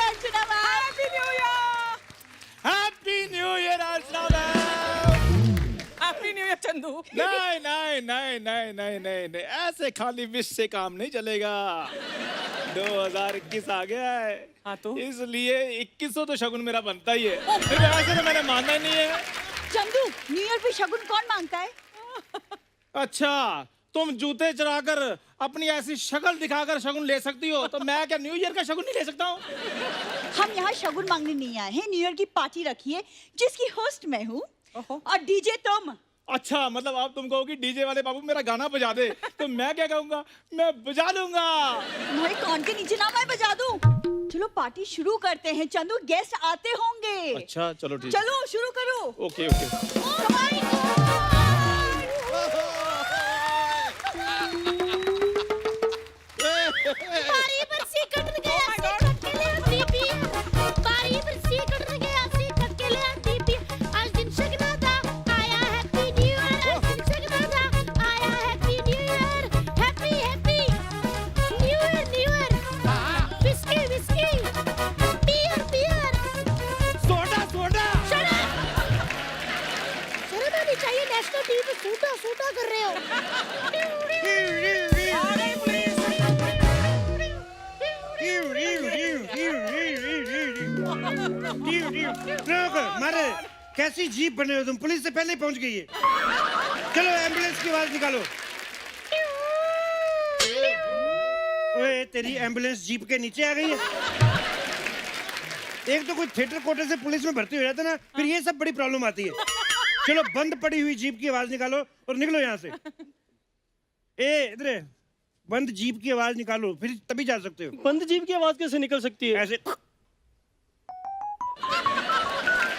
अर्चना ma'am. Happy new year. Happy new year Archana ma'am. Happy new year Chandu. नहीं नहीं नहीं नहीं नहीं नहीं नहीं, ऐसे खाली विश से काम नहीं चलेगा। 2021 आ गया है। हाँ तो? इसलिए 2100 तो शगुन मेरा बनता ही है। फिर ऐसे तो मैंने मानना ही नहीं है। चंदू, न्यू ईयर पे शगुन कौन मांगता है? अच्छा, तुम जूते चराकर अपनी ऐसी शक्ल दिखाकर शगुन ले सकती हो, तो मैं क्या न्यू ईयर का शगुन नहीं ले सकता हूँ? हम यहाँ शगुन मांगने नहीं आए हैं। न्यू ईयर की पार्टी रखी है जिसकी होस्ट मैं हूँ ओहो। और डीजे तुम। अच्छा, मतलब आप तुम कहोगी डीजे वाले बाबू मेरा गाना बजा दे, तो मैं क्या कहूँगा? मैं बजा लूंगा। तुम्हारे कान के नीचे ना मैं बजा दूं। चलो पार्टी शुरू करते हैं चंदू, गेस्ट आते होंगे। अच्छा चलो ठीक। चलो शुरू करो। Okay okay. बारी बरसी कटन गया सी कटके ले आती पी। बारी बरसी कटन गया सी कटके ले आती पी। आज दिन शगना दा आया हैप्पी न्यू ईयर। आज दिन शगना दा आया happy new year. Happy happy new year. Whisky whisky beer beer. Soda soda. शर्म आनी चाहिए, नेशनल टीवी पे सूटा सूटा कर रहे हो। मारे कैसी जीप बने हो तुम, पुलिस से पहले ही पहुंच गई है। चलो एम्बुलेंस की आवाज निकालो। ओए तेरी एम्बुलेंस जीप के नीचे आ गई है। एक तो कोई थिएटर कोटे से पुलिस में भर्ती हो जाता ना, फिर ये सब बड़ी प्रॉब्लम आती है। चलो बंद पड़ी हुई जीप की आवाज निकालो और निकलो यहाँ से। ए इधर बंद जीप की आवाज निकालो, फिर तभी जा सकते हो। बंद जीप की आवाज कैसे निकल सकती है? ऐसे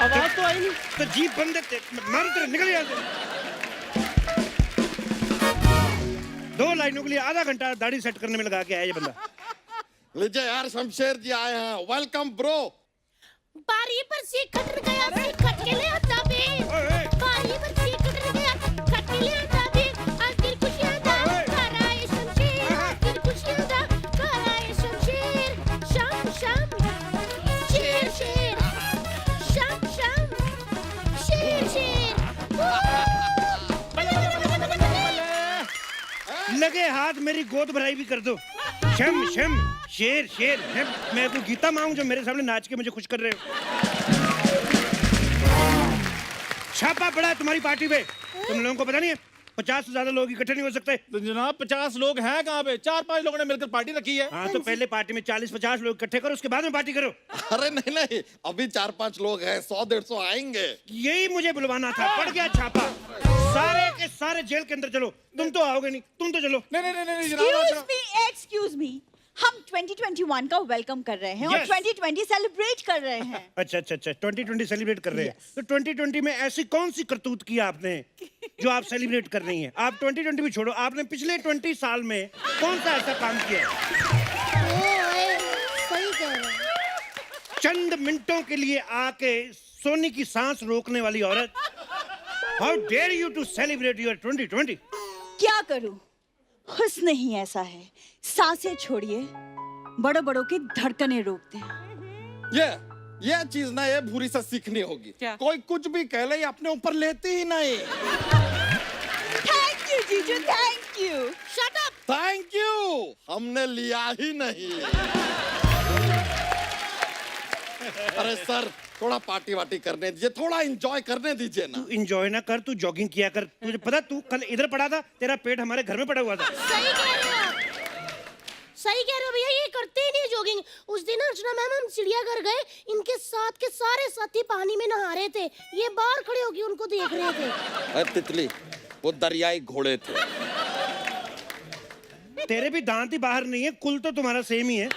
आवाज तो आई नहीं। तो जीप बंद है, मारो तेरे, निकल यहाँ से। 2 लाइनों के लिए आधा घंटा दाढ़ी सेट करने में लगा के आया ये बंदा। लीजिए यार, शमशेर जी आए हैं, वेलकम ब्रो। बारी बरसी कटन गया सी कटके ले आता बे। बारी बरसी कटन गया कटके ले आता बे। आज दिल खुशियां दा घर आए शमशेर। आज दिल खुशियां दा घर आए शमशेर। शाम शाम शेर शेर। शाम शाम शेर शेर। लगे हाथ मेरी गोद भराई भी कर दो। शम शम शेर शेर शम। मैं कोई गीता मांगू जो मेरे सामने नाच के मुझे खुश कर रहे हो? छापा पड़ा है तुम्हारी पार्टी पे। तुम लोगों को पता नहीं है 50 से ज्यादा लोग इकट्ठे नहीं हो सकते। तो जनाब 50 लोग हैं कहाँ पे? 4-5 लोगों ने मिलकर पार्टी रखी है। हाँ तो पहले पार्टी में 40-50 लोग इकट्ठे करो, उसके बाद में पार्टी करो। अरे नहीं नहीं, अभी 4-5 लोग हैं, 100-150 आएंगे। यही मुझे बुलवाना था, पड़ गया छापा। सारे के सारे जेल के अंदर चलो। तुम तो आओगे नहीं, तुम तो चलो। नहीं नहीं नहीं नहीं एक्सक्यूज मी, हम 2021 का वेलकम कर रहे हैं और Yes. 2020 सेलिब्रेट कर रहे हैं। अच्छा 2020 सेलिब्रेट कर रहे हैं। तो 2020 में ऐसी कौन सी करतूत की आपने जो आप सेलिब्रेट कर रही हैं? आप 2020 भी छोड़ो, आपने पिछले 20 साल में कौन सा ऐसा काम किया है? ओए सही कह रहे हो। चंद मिनटों के लिए आके सोनी की सांस रोकने वाली औरत। How dare you to celebrate your 2020? क्या करूं, हुस्न ही ऐसा है, सांसें छोड़िए, बड़ों बड़ों की धड़कनें रोकते हैं। ये चीज ना ये भूरी से सीखनी होगी। क्या? कोई कुछ भी कह ले, ये अपने ऊपर लेती ही नहीं। थैंक यू जीजू, thank you. Shut up. Thank you, हमने लिया ही नहीं। अरे सर, थोड़ा पार्टी वार्टी करने दीजिए, थोड़ा एंजॉय करने दीजिए ना। तू इंजॉय ना कर, तू जॉगिंग किया कर। तुझे पता तू कल इधर पड़ा था, तेरा पेट हमारे घर में पड़ा हुआ था। सही कह रहे हो आप। सही कह रहे हो भैया, ये करते ही नहीं जॉगिंग। उस दिन अर्चना मैम हम चिड़ियाघर गए, इनके साथ के सारे साथी पानी में नहा रहे थे। ये बाहर खड़े होके उनको देख रहे थे। अरे तितली, वो दरियाई घोड़े थे। तेरे भी दांत ही बाहर नहीं है, कुल तो तुम्हारा सेम ही है।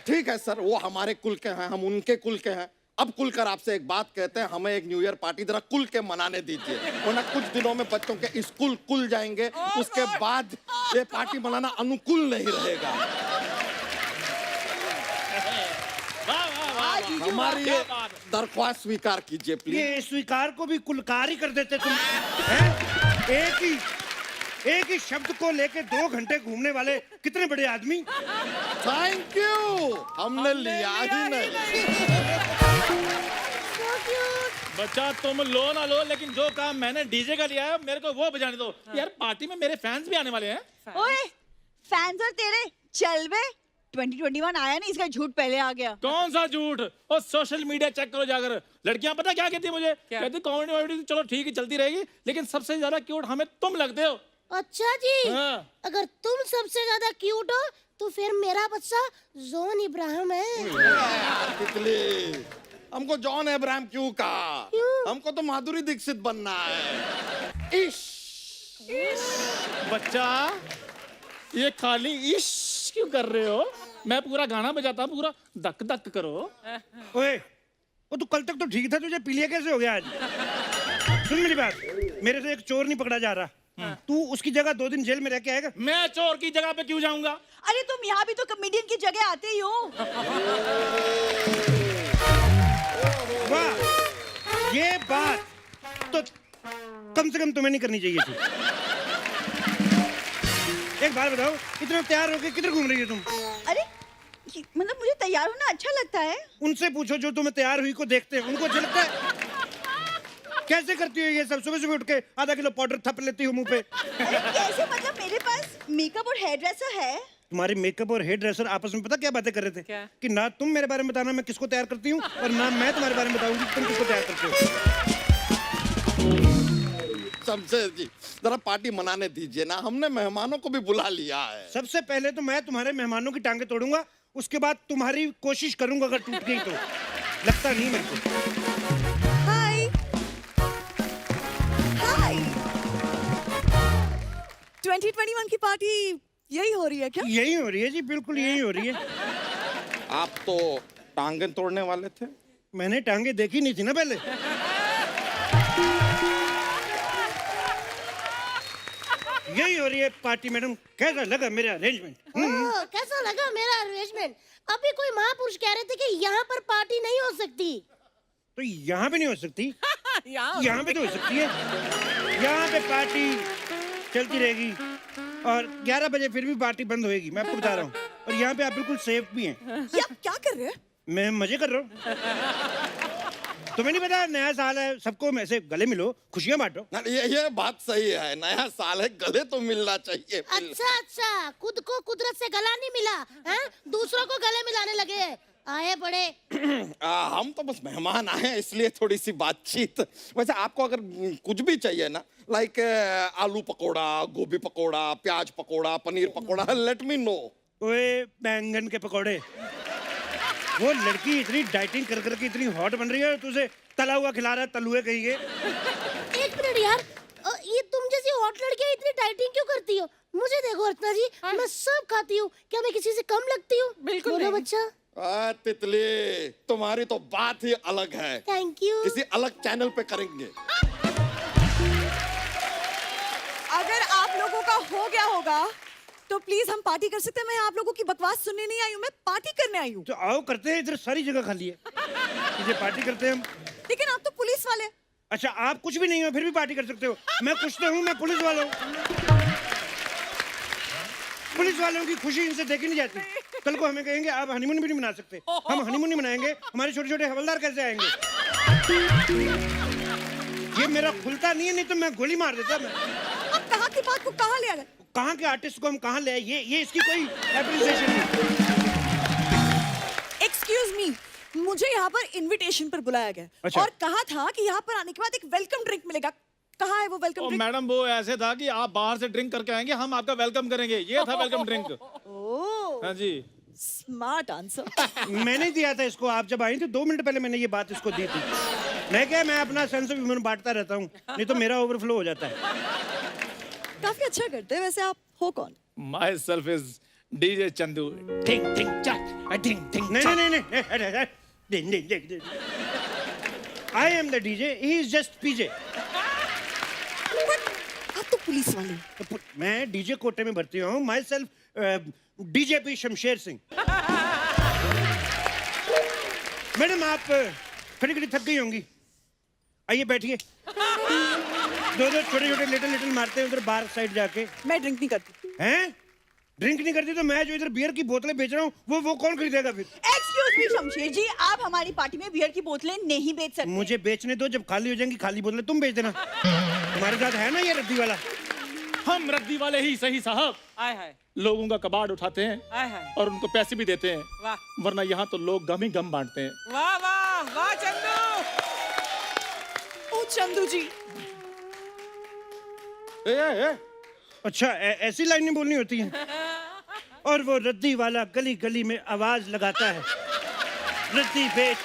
ठीक है सर, वो हमारे कुल के हैं, हम उनके कुल के हैं। अब कुल कर आपसे एक बात कहते हैं, हमें एक न्यू ईयर पार्टी जरा कुल के मनाने दीजिए, वरना कुछ दिनों में बच्चों के स्कूल खुल जाएंगे, उसके बाद ये पार्टी मनाना अनुकूल नहीं रहेगा। हमारी ये दरख्वास्त स्वीकार कीजिए प्लीज। ये स्वीकार को भी कुलकार ही कर देते तुम हैं? एक ही एक ही शब्द को लेके 2 घंटे घूमने वाले कितने बड़े आदमी। थैंक यू, हमने लिया ही नहीं। So cute. बच्चा तुम लो ना लो, लेकिन जो काम मैंने डीजे का लिया है मेरे को वो बजाने दो। यार पार्टी में मेरे फैंस भी आने वाले हैं। ओए फैंस और तेरे चल बे, 2021 आया नहीं, इसका झूठ पहले आ गया। कौन सा झूठ? और सोशल मीडिया चेक करो जाकर, लड़कियां पता क्या कहती है मुझे? कहती कॉमेडी वॉमेडी चलो ठीक है चलती रहेगी, लेकिन सबसे ज्यादा क्यूट हमें तुम लगते हो। अच्छा जी, हाँ। अगर तुम सबसे ज्यादा क्यूट हो तो फिर मेरा बच्चा जॉन इब्राहिम है। तितली, हमको जॉन अब्राहम क्यों कहा? हमको तो माधुरी दीक्षित बनना है। इश बच्चा ये खाली इश क्यों कर रहे हो? मैं पूरा गाना बजाता हूँ, पूरा धक धक करो। ओए, वो तू कल तक तो ठीक था, तुझे पीलिया कैसे हो गया आज? सुन मेरी बात, मेरे से एक चोर नहीं पकड़ा जा रहा, तू उसकी जगह 2 दिन जेल में रह के आएगा। मैं चोर की जगह पे क्यों जाऊंगा? अरे तुम यहाँ भी तो कॉमेडियन की जगह आते ही हो। वाह, ये बात तो कम से कम तुम्हें नहीं करनी चाहिए थी। एक बात बताओ, इतना तैयार होके किधर घूम रही हो तुम? अरे मतलब मुझे तैयार होना अच्छा लगता है। उनसे पूछो जो तुम्हें तैयार हुई को देखते हैं, उनको अच्छा लगता है? कैसे करती हो ये सब? सुबह सुबह उठ के आधा किलो पाउडर थप लेती हो मुंह पे। अरे कैसे? मतलब मेरे पास मेकअप और हेयर ड्रेसर है। तुम्हारे मेकअप और हेयर ड्रेसर आपस में पता क्या बातें कर रहे थे? क्या? कि ना तुम मेरे बारे में बताना मैं किसको तैयार करती हूँ, और ना मैं तुम्हारे बारे में बताऊंगी तुम किसको तैयार करते हो। शमशेर जी, जरा पार्टी मनाने दीजिए ना, हमने मेहमानों को भी बुला लिया है। सबसे पहले तो मैं तुम्हारे मेहमानों की टांगे तोड़ूंगा, उसके बाद तुम्हारी कोशिश करूंगा, अगर टूट गई तो। लगता नहीं मेरे को। हाय हाय, 2021 की पार्टी यही हो रही है क्या? यही हो रही है जी, बिल्कुल यही हो रही है। आप तो टांगे तोड़ने वाले थे। मैंने टांगे देखी नहीं थी ना पहले। यही हो रही है पार्टी। मैडम कैसा लगा मेरा अरेंजमेंट? ओह, कैसा लगा मेरा अरेंजमेंट? अभी कोई महापुरुष कह रहे थे कि यहाँ पर पार्टी नहीं हो सकती। तो यहाँ पे नहीं हो सकती? यहाँ पे तो हो सकती है। यहाँ पे पार्टी चलती रहेगी और 11 बजे फिर भी पार्टी बंद होएगी, मैं आपको बता रहा हूँ। और यहाँ पे आप बिल्कुल सेफ भी हैं। ये आप क्या कर रहे हैं? मैं मजे कर रहा हूँ। तुम्हें नहीं पता नया साल है, सबको ऐसे गले मिलो, खुशियाँ बांटो। ना, ये बात सही है, नया साल है, गले तो मिलना चाहिए। अच्छा, खुद को कुदरत से गला नहीं मिला है, दूसरों को गले मिलाने लगे हैं। आए बड़े। हम तो बस मेहमान आए हैं, इसलिए थोड़ी सी बातचीत। वैसे आपको अगर कुछ भी चाहिए ना, लाइक आलू पकोड़ा, गोभी पकोड़ा, प्याज pakora, paneer pakora, let me know. ओए बैंगन के पकोड़े, वो लड़की इतनी डाइटिंग कर करके इतनी हॉट बन रही है, तुझे तला हुआ खिला रहा है, तलुए कहिए। एक मिनट यार, ये तुम जैसी हॉट लड़कियां इतनी डाइटिंग क्यों करती हो? मुझे देखो अर्चना जी, मैं सब खाती हूँ, क्या मैं किसी से कम लगती हूँ? बिल्कुल बोलो नहीं। बच्चा। तितली, तुम्हारी तो बात ही अलग है। Thank you. किसी अलग चैनल पे करेंगे। अगर आप लोगों का हो गया होगा तो प्लीज हम पार्टी कर सकते हैं। मैं आप लोगों की बकवास सुनने नहीं आई हूँ, मैं पार्टी करने आई हूँ। तो आओ करते हैं, इधर सारी जगह खाली है, इधर पार्टी करते हैं हम। लेकिन आप तो पुलिस वाले। अच्छा, आप कुछ भी नहीं हो फिर भी पार्टी कर सकते हो? मैं कुछ तो हूँ, मैं पुलिस वाला हूँ। पुलिस वालों की खुशी इनसे देखी नहीं जाती। कल को हमें कहेंगे आप हनीमून भी नहीं मना सकते, हम हनीमून नहीं मनाएंगे, हमारे छोटे छोटे हवलदार कैसे आएंगे? ये मेरा खुलता नहीं है, नहीं तो मैं गोली मार देता। मैं अब कहाँ की बात को कहाँ ले आ गए? कहाँ के आर्टिस्ट को हम कहाँ ले आए? ये इसकी कोई एप्रिसिएशन नहीं। एक्सक्यूज मी, मुझे यहाँ पर इनविटेशन पर बुलाया गया। अच्छा। और कहा था कि यहाँ पर आने के बाद एक वेलकम ड्रिंक मिलेगा। कहाँ है वो वेलकम ड्रिंक? मैडम वो ऐसे था कि आप बाहर से ड्रिंक करके आएंगे, हम आपका वेलकम करेंगे, ये था वेलकम ड्रिंक। ओह, हाँ जी। Smart answer. मैंने दिया था इसको, आप जब आई थी 2 मिनट पहले मैंने ये बात इसको दी थी। मैं अपना सेंस ऑफ ह्यूमर बांटता रहता हूँ, नहीं तो मेरा ओवरफ्लो हो जाता है। काफी अच्छा करते हैं। वैसे आप हो कौन? My self is DJ Chandu. टिंग टिंग चक, टिंग टिंग। नहीं। I am the DJ, he is just PJ। आप तो पुलिस वाले। मैं डीजे कोटे में भर्ती हूँ, myself DGP Shamsher Singh. Madam आप खड़ी खड़ी थक गई होंगी, आइए बैठिए। दो छोटे छोटे लिटिल मारते हैं उधर बार साइड जाके। मैं ड्रिंक नहीं करती। हैं? ड्रिंक नहीं करती तो मैं जो इधर बियर की बोतलें बेच रहा हूँ वो कौन खरीदेगा फिर? एक्सक्यूज मी शमशेर जी, आप हमारी पार्टी में बियर की बोतलें नहीं बेच सकते। मुझे बेचने दो, जब खाली हो जाएंगी खाली बोतलें तुम बेच देना। तुम्हारे साथ है ना ये रद्दी वाला? हम रद्दी वाले ही सही साहब, आय हाय लोगों का कबाड़ उठाते हैं आय हाय। और उनको पैसे भी देते हैं, वाह वरना यहाँ तो लोग गम ही गम बांटते हैं। वाह वाह वाह चंदू। ओ चंदू जी, ए, अच्छा ऐसी लाइनें बोलनी होती हैं। और वो रद्दी वाला गली गली में आवाज लगाता है, रद्दी बेच,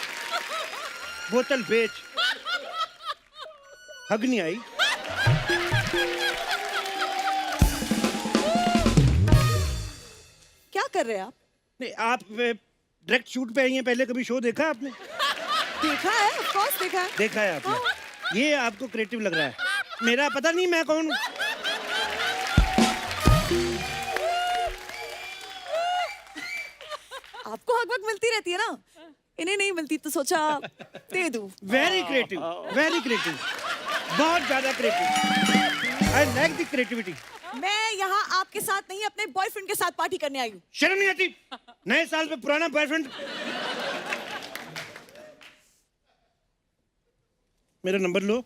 बोतल बेच। हग नहीं आई? क्या कर रहे हैं आप? नहीं, आप डायरेक्ट शूट पे आई हैं, पहले कभी शो देखा आपने? देखा है, ऑफ कोर्स देखा है। देखा है आपने? ये आपको क्रिएटिव लग रहा है। मेरा पता नहीं मैं कौन हूँ। आपको हक वक्त मिलती रहती है ना, इन्हें नहीं मिलती तो सोचा दे दूं। वेरी क्रिएटिव, वेरी क्रिएटिव, बहुत ज्यादा creative. I like the creativity. मैं यहाँ आपके साथ नहीं अपने बॉयफ्रेंड के साथ पार्टी करने आई हूँ। शर्म नहीं आती? नए साल पे पुराना बॉयफ्रेंड। मेरा नंबर लो,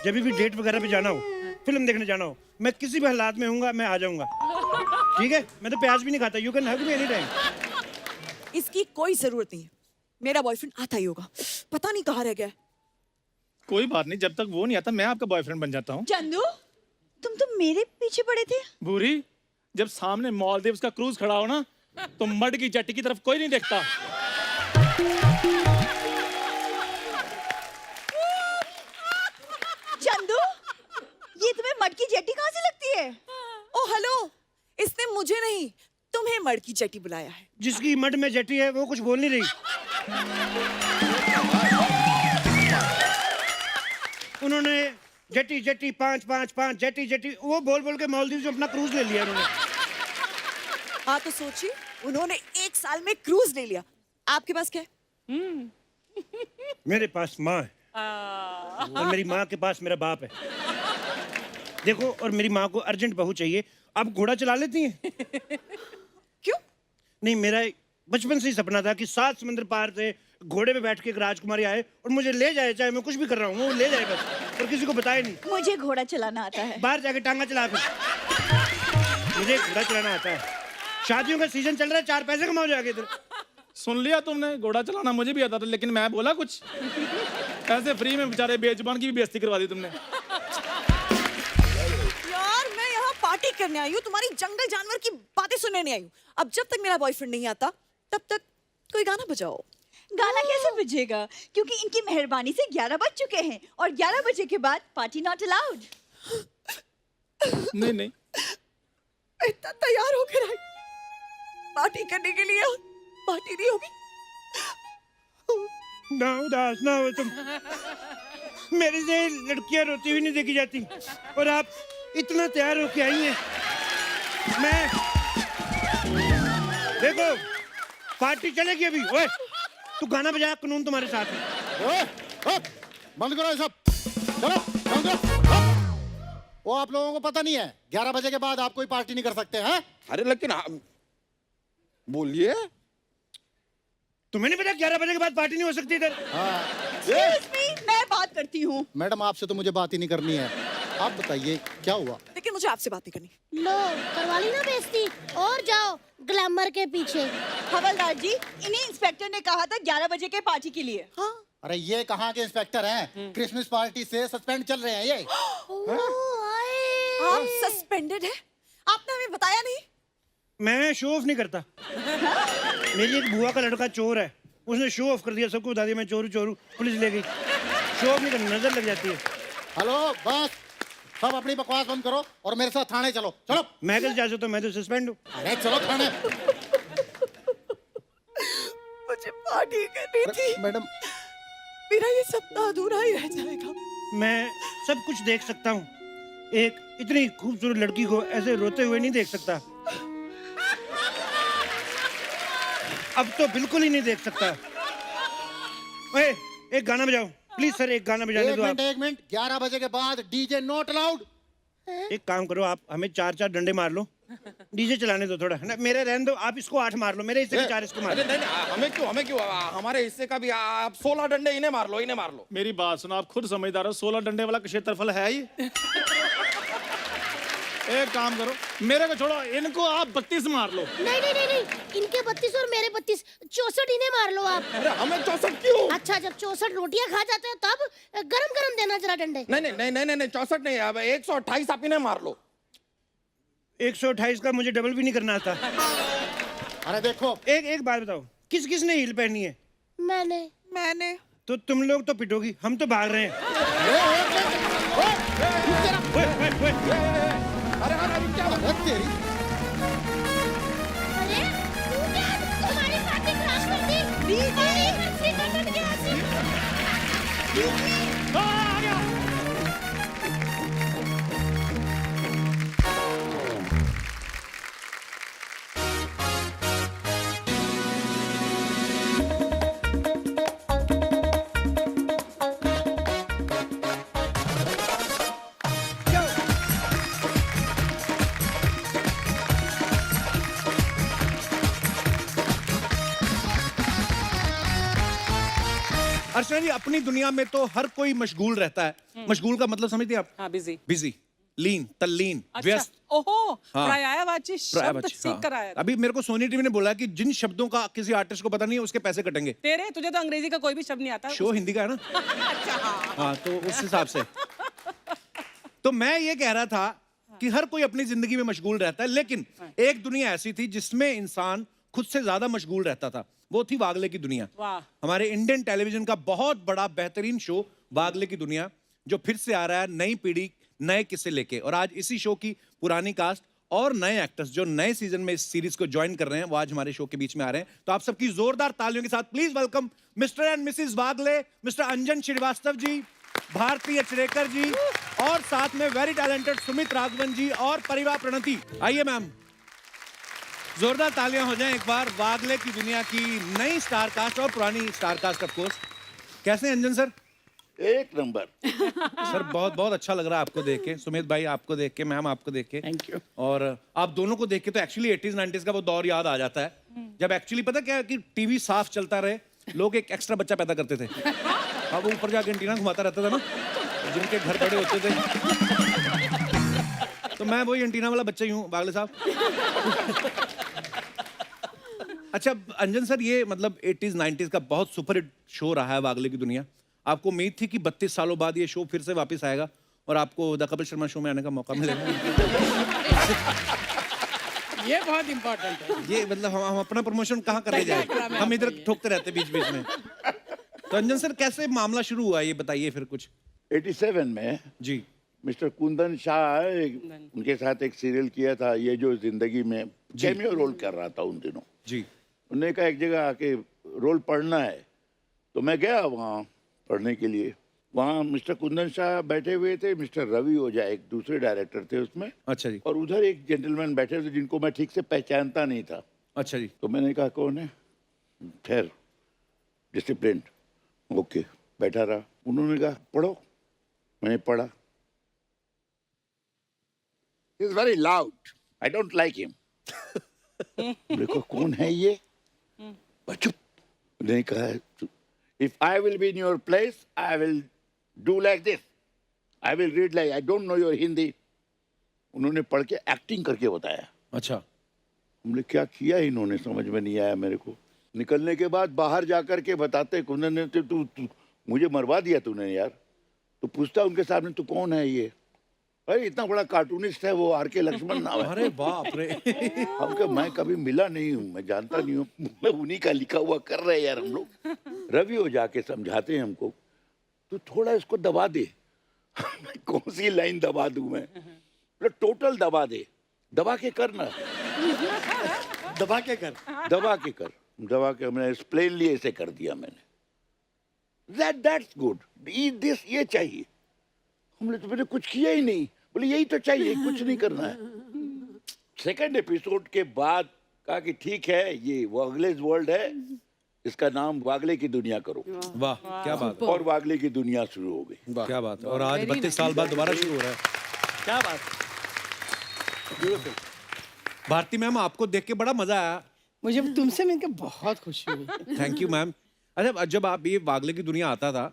जब भी डेट वगैरह पे जाना हो, फिल्म देखने जाना हो, मैं किसी भी हालात में हूँगा, मैं आ जाऊंगा। ठीक है? मैं तो प्याज भी नहीं खाता। You can hug me any time. इसकी कोई जरूरत नहीं है, मेरा बॉयफ्रेंड आता ही होगा, पता नहीं कहाँ रह गया है। कोई बात नहीं, जब तक वो नहीं आता मैं आपका बॉयफ्रेंड बन जाता हूँ। चंदू, तुम तो मेरे पीछे पड़े थे। भूरी, जब सामने मालदीव्स का क्रूज खड़ा हो ना, तो मड की जट्टी की तरफ कोई नहीं देखता। चंदू, ये तुम्हें मटकी जेटी कहाँ से लगती है? ओ हेलो, इसने मुझे नहीं तुम्हें मड़ की चटी बुलाया है। जिसकी मड में जटी है वो कुछ बोल नहीं रही। उन्होंने जटी जटी 555 जटी जटी वो बोल बोल के मालदीव से अपना क्रूज ले लिया उन्होंने। हाँ तो सोचिए, उन्होंने 1 साल में क्रूज ले लिया, आपके पास क्या है? मेरे पास माँ है और मेरी माँ के पास मेरा बाप है। देखो, और मेरी माँ को अर्जेंट बहू चाहिए। आप घोड़ा चला लेती हैं? क्यों? नहीं, मेरा बचपन से ही सपना था कि 7 समंदर पार से घोड़े पे बैठ के एक राजकुमारी आए और मुझे ले जाए, चाहे मैं कुछ भी कर रहा हूँ वो ले जाए बस, और किसी को बताए नहीं। मुझे घोड़ा चलाना आता है। बाहर जाके टांगा चला फिर। मुझे घोड़ा चलाना आता है। शादियों का सीजन चल रहा है, 4 पैसे कमाओ जाके इधर। सुन लिया तुमने, घोड़ा चलाना मुझे भी आता था, लेकिन मैं बोला कुछ, ऐसे फ्री में बेचारे बेजुबान की भी बेइज्जती करवा दी तुमने। यार मैं यहाँ पार्टी करने आई हूँ, तुम्हारी जंगल जानवर की बातें सुनने नहीं आई हूँ। अब जब तक मेरा बॉयफ्रेंड नहीं आता तब तक कोई गाना बजाओ। गाना कैसे बजेगा? क्योंकि इनकी मेहरबानी से 11 बज चुके हैं और 11 बजे के बाद पार्टी नॉट अलाउड। नहीं नहीं, इतना तैयार होकर आई पार्टी करने के लिए, पार्टी नहीं होगी। ना उदास ना हो तुम। मेरे से लड़कियां रोती हुई नहीं देखी जाती और आप इतना तैयार होके आई हैं। मैं देखो, पार्टी चलेगी अभी। ओए, तू गाना बजा, कानून तुम्हारे साथ है। बंद करो ये सब, चलो बंद करो। वो आप लोगों को पता नहीं है 11 बजे के बाद आप कोई पार्टी नहीं कर सकते हैं? अरे लेकिन बोलिए, तुम्हें नहीं पता 11 बजे के बाद पार्टी नहीं हो सकती इधर? Excuse me, मैं बात करती हूँ। मैडम आपसे तो मुझे बात ही नहीं करनी है। आप बताइए क्या हुआ? लेकिन मुझे आपसे बात नहीं करनी। लो करवा ली ना बेइज्जती, और जाओ ग्लैमर के पीछे। हवलदार जी, इन्हीं इंस्पेक्टर ने कहा था 11 बजे के पार्टी के लिए। हाँ अरे ये कहाँ के इंस्पेक्टर हैं? क्रिसमस पार्टी से सस्पेंड चल रहे हैं ये। आप सस्पेंडेड है, आपने हमें बताया नहीं। मैं शो ऑफ नहीं करता। मेरी एक बुआ का लड़का चोर है, उसने शो ऑफ कर दिया, सबको बता दिया मैं चोरू चोरू, पुलिस ले गई। शो ऑफ नहीं करना, नजर लग जाती है। हेलो बस, सब अपनी बकवास बंद करो और मेरे साथ थाने चलो। चलो। मैं कैसे जा सकता हूँ? मैं तो सस्पेंड हूँ। अरे चलो थाने। मुझे पार्टी करनी थी मैडम, मेरा ये सपना अधूरा ही रह जाएगा। मैं सब कुछ देख सकता हूँ, एक इतनी खूबसूरत लड़की को ऐसे रोते हुए नहीं देख सकता। अब तो बिल्कुल ही नहीं देख सकता। ओए, एक गाना बजाओ। प्लीज सर एक गाना बजाने दो आप। 1 मिनट 11 बजे के बाद डीजे नॉट अलाउड। एक काम करो आप हमें 4-4 डंडे मार लो, डीजे चलाने दो थोड़ा, है ना? मेरे रहने दो, आप इसको 8 मार लो, मेरे हिस्से के 4 इसको मार अरे लो। नहीं नहीं, हमें क्यों हमारे हिस्से का भी आप 16 डंडे इन्हें मार लो। मेरी बात सुनो, आप खुद समझदार हो, 16 डंडे वाला क्षेत्रफल है ये? एक काम करो, मेरे को छोड़ो, इनको आप 32 मार लो। नहीं नहीं नहीं नहीं, इनके 32 और मेरे 32, 64 इन्हें मार लो आप। अरे हमें 64 क्यों? अच्छा, जब 64 रोटियां खा जाते हो तब गरम गरम देना जरा डंडे। नहीं 64 नहीं, अब 128 आप इन्हें मार लो। 128 का मुझे डबल भी नहीं करना आता। अरे देखो, एक बात बताओ, किस किस ने हील पहनी है? मैंने तो तुम लोग तो पिटोगी, हम तो भाग रहे हैं। अरे क्या अरे तेरी अरे तू क्या, तुम्हारी पार्टी क्रैश कर दी। हमारी बरसी कट गया सी। आ गया। अर्चना जी, अपनी दुनिया में तो हर कोई मशगूल रहता है। मशगूल का मतलब समझते हैं आप? हाँ, बिजी। बिजी, लीन, तल्लीन, अच्छा, व्यस्त। ओहो, हाँ। पर्यायवाची शब्द पर्यायवाची, सीख कर आया। अभी मेरे को सोनी टीवी ने बोला कि जिन शब्दों का किसी आर्टिस्ट को पता नहीं है उसके पैसे कटेंगे। तेरे तुझे तो अंग्रेजी का कोई भी शब्द नहीं आता। शो हिंदी का है ना? हाँ, तो उस हिसाब से तो मैं ये कह रहा था कि हर कोई अपनी जिंदगी में मशगूल रहता है, लेकिन एक दुनिया ऐसी थी जिसमें इंसान खुद से ज्यादा मशगूल रहता था। वो थी वागले की दुनिया। वाह। हमारे इंडियन टेलीविजन का बहुत बड़ा बेहतरीन शो वागले की दुनिया, जो फिर से आ रहा है नई पीढ़ी नए किस्से लेके। और आज इसी शो की पुरानी कास्ट और नए एक्टर्स जो नए सीजन में इस सीरीज को ज्वाइन कर रहे हैं, वो आज हमारे शो के बीच में आ रहे हैं। तो आप सबकी जोरदार तालियों के साथ please welcome Mr and Mrs Wagle, Mr Anjan Shrivastava ji, Bharati Achrekar ji, और साथ में वेरी टैलेंटेड सुमित राघवन जी और परिवार प्रणति। आइए मैम, जोरदार तालियां हो जाएं एक बार वागले की दुनिया की नई स्टार कास्ट और पुरानी स्टार कास्ट ऑफ कोर्स। कैसे हैं अंजन सर? एक नंबर। सर बहुत बहुत अच्छा लग रहा है आपको देख के, सुमित भाई आपको देख के, मैम आपको देख के। Thank you. और आप दोनों को देख के तो एक्चुअली 80s 90s का वो दौर याद आ जाता है जब एक्चुअली पता क्या है कि टीवी साफ चलता रहे, लोग एक एक्स्ट्रा बच्चा पैदा करते थे। अब वो ऊपर जाके एंटीना घुमाता रहता था ना, जिनके घर बड़े होते थे। तो मैं वही एंटीना वाला बच्चा ही हूँ वागले साहब। अच्छा अंजन सर, ये मतलब 80s 90s का बहुत सुपरहिट शो रहा है वागले की दुनिया। आपको उम्मीद थी कि 32 सालों बाद ये शो फिर से वापस आएगा और आपको द कपिल शर्मा शो में आने का मौका मिलेगा? ये बहुत इंपॉर्टेंट है। ये मतलब हम अपना प्रमोशन कहाँ कर रहे जाए, हम इधर ठोकते रहते बीच बीच में। तो अंजन सर कैसे मामला शुरू हुआ ये बताइए फिर कुछ। 87 में जी मिस्टर कुंदन शाह उनके साथ एक सीरियल किया था, ये जो जिंदगी में कैमियो रोल कर रहा था उन दिनों जी। उन्होंने कहा एक जगह आके रोल पढ़ना है, तो मैं गया वहाँ पढ़ने के लिए। वहाँ मिस्टर कुंदन शाह बैठे हुए थे, मिस्टर रवि ओझा एक दूसरे डायरेक्टर थे उसमें। अच्छा जी। और उधर एक जेंटलमैन बैठे थे जिनको मैं ठीक से पहचानता नहीं था। अच्छा जी। तो मैंने कहा कौन है? ठहर, डिसिप्लिन। ओके, बैठा रहा। उन्होंने कहा पढ़ो, मैंने पढ़ा। He is very loud. I don't like him. देखो कौन है ये? चुप। उन्होंने कहा if I will be in your place, I will do like this. I will read like I don't know your Hindi. उन्होंने पढ़ के एक्टिंग करके बताया। अच्छा। हमने क्या किया इन्होंने, समझ में नहीं आया मेरे को। निकलने के बाद बाहर जाकर के बताते कुंदन ने, तू मुझे मरवा दिया तूने यार। तो पूछता उनके सामने तू कौन है ये? अरे इतना बड़ा कार्टूनिस्ट है वो, आर के लक्ष्मण नाम है। अरे बाप रे। हम कहा मैं कभी मिला नहीं हूँ, मैं जानता नहीं हूँ, मैं उन्हीं का लिखा हुआ कर रहे हैं यार हम लोग। रवि हो जाके समझाते हैं हमको, तू थोड़ा इसको दबा दे। कौन सी लाइन दबा दूं मैं? टोटल दबा दे, दबा के करना। दबा के कर। दबा के कर, दबा के। मैंने प्लेनली ऐसे कर दिया मैंने। That's good. This ये चाहिए। हमने तो मैंने कुछ किया ही नहीं, बोले यही तो चाहिए, कुछ नहीं करना है। सेकंड एपिसोड के बाद कहा कि ठीक है ये वो अगले वर्ल्ड है, इसका नाम वागले की दुनिया करो। वाह क्या बात है, और वागले की दुनिया शुरू हो गई। क्या बात है। और आज 32 साल बाद दोबारा शुरू हो रहा है। क्या बात। ब्यूटीफुल। भारती मैम, आपको देख के बड़ा मजा आया। मुझे तुमसे मिलकर बहुत खुशी हुई। Thank you ma'am. अच्छा, जब आप ये वागले की दुनिया आता था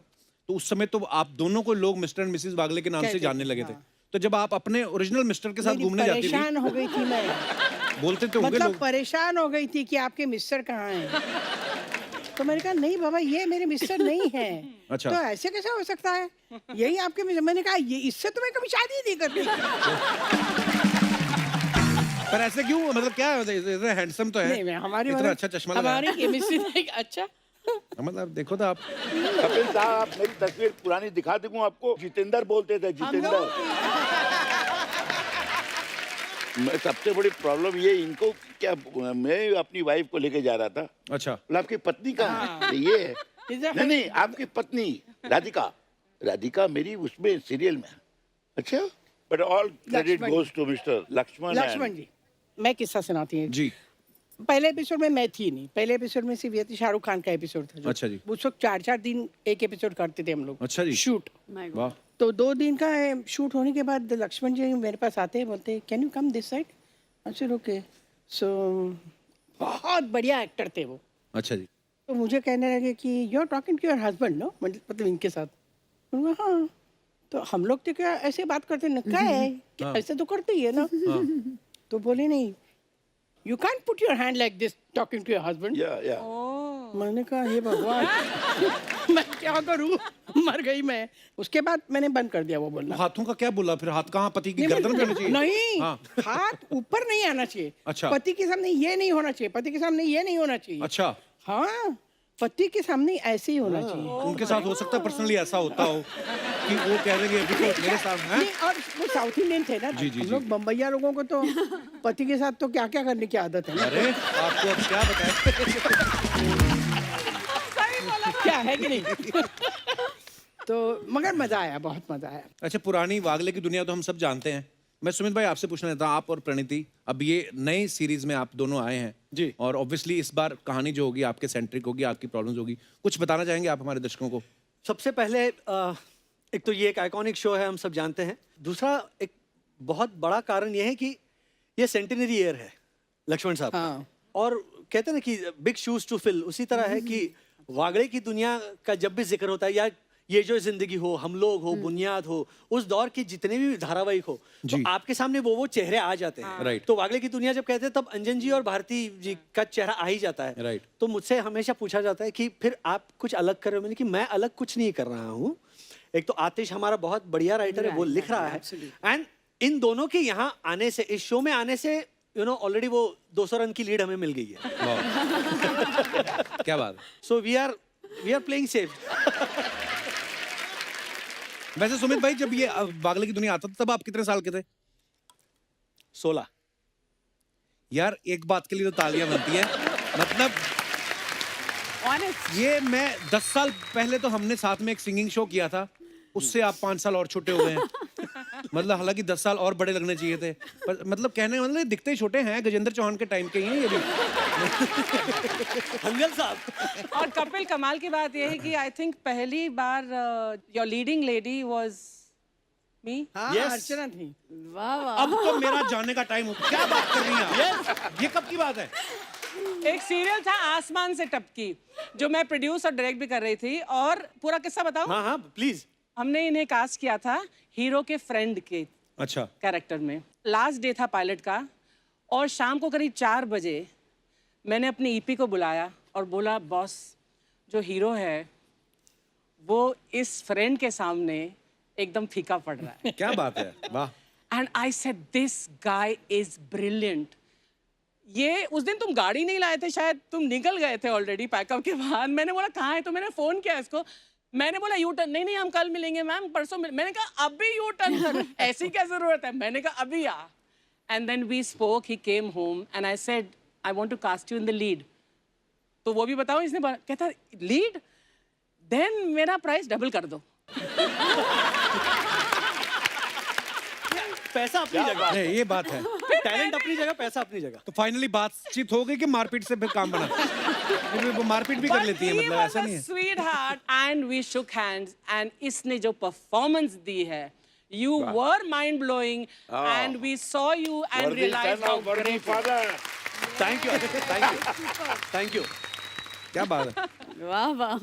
तो उस समय तो आप दोनों को लोग मिस्टर एंड मिसेस वागले के नाम से जानने लगे थे। तो जब आप अपने ओरिजिनल मिस्टर के साथ घूमने जाती थी, परेशान हो गई थी मैं, बोलते तो होंगे मतलब लोग। परेशान हो गई थी कि आपके मिस्टर कहाँ हैं। तो मैंने कहा नहीं बाबा, ये मेरे मिस्टर नहीं है। अच्छा। तो ऐसे कैसे हो सकता है, यही आपके मिस्टर। मैंने कहा ये इससे तो मैं कभी शादी नहीं करती। पर ऐसे क्यों, मतलब क्या है, हैंडसम तो है, नहीं, मैं हमारी इतना अच्छा चश्मा लगाया। हमारी केमिस्ट्री अच्छा। मतलब देखो तो आप। कपिल साहब, मेरी तस्वीर पुरानी दिखा दूं आपको। जितेंद्र बोलते थे, जितेंद्र। मैं सबसे बड़ी प्रॉब्लम ये, इनको क्या, मैं अपनी वाइफ को लेके जा रहा था। अच्छा। बोला आपकी पत्नी कहाँ है? ये है। नहीं, आपकी पत्नी राधिका। राधिका मेरी उसमें सीरियल में। अच्छा, but all credit goes to Mr Laxman ji. मैं किस्सा सुनाती हूँ जी। पहले एपिसोड में मैं थी नहीं, पहले एपिसोड में सिर्फ ये थी, शाहरुख खान का एपिसोड था। अच्छा जी। उस वक्त 4-4 दिन एक एपिसोड करते थे हम लोग। अच्छा जी। शूट। वाह। तो 2 दिन का शूट होने के बाद लक्ष्मण जी मेरे पास आते हैं, बोलते can you come this side. अच्छा ओके। सो बहुत बढ़िया एक्टर थे वो। अच्छा जी। तो मुझे कहने लगे कि you are talking to your husband no, मतलब इनके साथ। मैंने कहा हाँ। तो हम लोग तो क्या ऐसे बात करते ना, क्या है कि ऐसे तो करते ही है ना। तो बोले नहीं, you can put your hand like this talking to your husband. मैंने कहा हे भगवान, मैं क्या करूं, मर गई मैं। उसके बाद मैंने बंद कर दिया वो बोलना। हाथों का क्या बोला फिर, हाथ कहाँ, पति की गर्दन पे होना चाहिए? नहीं, हाँ। हाथ ऊपर नहीं आना चाहिए। अच्छा। पति के सामने ये नहीं होना चाहिए, पति के सामने ये नहीं होना चाहिए। अच्छा। हाँ, पति के सामने ऐसे ही होना चाहिए। उनके साथ हो सकता है पर्सनली ऐसा होता हो कि वो कह रहे हैं कि अभी तो मेरे सामने नहीं, और वो साउथ इंडियन थे ना। जी, जी, हम लोग बम्बैया लोगों को तो पति के साथ तो क्या क्या करने की आदत है ना। अरे आपको अब क्या बताएं। क्या है कि नहीं। तो मगर मजा आया, बहुत मजा आया। अच्छा, पुरानी वागले की दुनिया तो हम सब जानते हैं। मैं सुमित भाई आपसे पूछना चाहता हूँ, आप और प्रणीति अब ये नई सीरीज में आप दोनों आए हैं जी। और ऑब्वियसली इस बार कहानी जो होगी आपके सेंट्रिक होगी, आपकी प्रॉब्लम्स होगी। कुछ बताना चाहेंगे आप हमारे दर्शकों को? सबसे पहले एक तो ये एक आइकॉनिक शो है, हम सब जानते हैं। दूसरा एक बहुत बड़ा कारण ये है कि ये सेंटिनरी ईयर है लक्ष्मण साहब का। और कहते हैं ना कि बिग शूज टू फिल, उसी तरह है कि वागड़े की दुनिया का जब भी जिक्र होता है, या ये जो जिंदगी हो, हम लोग हो, बुनियाद हो, उस दौर के जितने भी धारावाहिक हो, तो आपके सामने वो चेहरे आ जाते हैं। राइट। तो वागले की दुनिया जब कहते हैं तब अंजन जी और भारती जी का चेहरा आ ही जाता है। राइट। तो मुझसे हमेशा पूछा जाता है कि फिर आप कुछ अलग कर रहे हो। मैंने कि मैं अलग कुछ नहीं कर रहा हूँ। एक तो आतिश हमारा बहुत बढ़िया राइटर है, वो लिख रहा है, एंड इन दोनों के यहाँ आने से, इस शो में आने से, यू नो, ऑलरेडी वो 200 रन की लीड हमें मिल गई है। क्या बात है। So we are playing safe. वैसे सुमित भाई, जब ये वागले की दुनिया आता था तब आप कितने साल के थे? 16। यार एक बात के लिए तो तालियां बनती हैं। मतलब ये मैं 10 साल पहले तो हमने साथ में एक सिंगिंग शो किया था, उससे आप 5 साल और छोटे हो गए हैं। मतलब हालांकि 10 साल और बड़े लगने चाहिए थे, पर मतलब कहने मतलब दिखते ही छोटे हैं, गजेंद्र चौहान के टाइम के ही हैं ये भी। हंगल साहब। और कपिल, कमाल की बात यह है कि आई थिंक पहली बार your leading lady was me. Yes. Archana थी। अब तो मेरा जाने का टाइम हो। क्या बात कर रही हैं आप? ये कब की बात है? एक सीरियल था आसमान से टपकी, जो मैं प्रोड्यूस और डायरेक्ट भी कर रही थी। और पूरा किस्सा बताऊं? हाँ हाँ प्लीज। हमने इन्हें कास्ट किया था हीरो के फ्रेंड के अच्छा। कैरेक्टर में। लास्ट डे था पायलट का, और शाम को करीब 4 बजे मैंने अपनी ईपी को बुलाया और बोला, बॉस, जो हीरो है वो इस फ्रेंड के सामने एकदम फीका पड़ रहा है। क्या बात है, वाह। And I said this guy is brilliant. ये उस दिन तुम गाड़ी नहीं लाए थे, शायद तुम निकल गए थे ऑलरेडी पैकअप के बाद। मैंने बोला कहाँ है, तो मैंने फोन किया इसको। मैंने बोला यू टर्न, नहीं हम कल मिलेंगे मैम, परसों मैंने कहा अभी यू टर्न कर, ऐसी क्या जरूरत है। मैंने कहा अभी आ। And then we spoke, he came home and I said I want to cast you in the lead. तो वो भी बताओ, इसने कहता लीड, देन मेरा प्राइस डबल कर दो। पैसा अपनी जगह। ये बात है। टैलेंट अपनी जगह, पैसा अपनी जगह। तो फाइनली बातचीत हो गई कि मारपीट से फिर काम बना? क्योंकि वो मारपीट भी कर लेती है, मतलब ऐसा नहीं है। Sweetheart and we shook hands and इसने जो परफॉर्मेंस दी है, you were mind blowing and we saw you and realized how great. Thank you, thank you, thank you. क्या बात है। वाह वाह।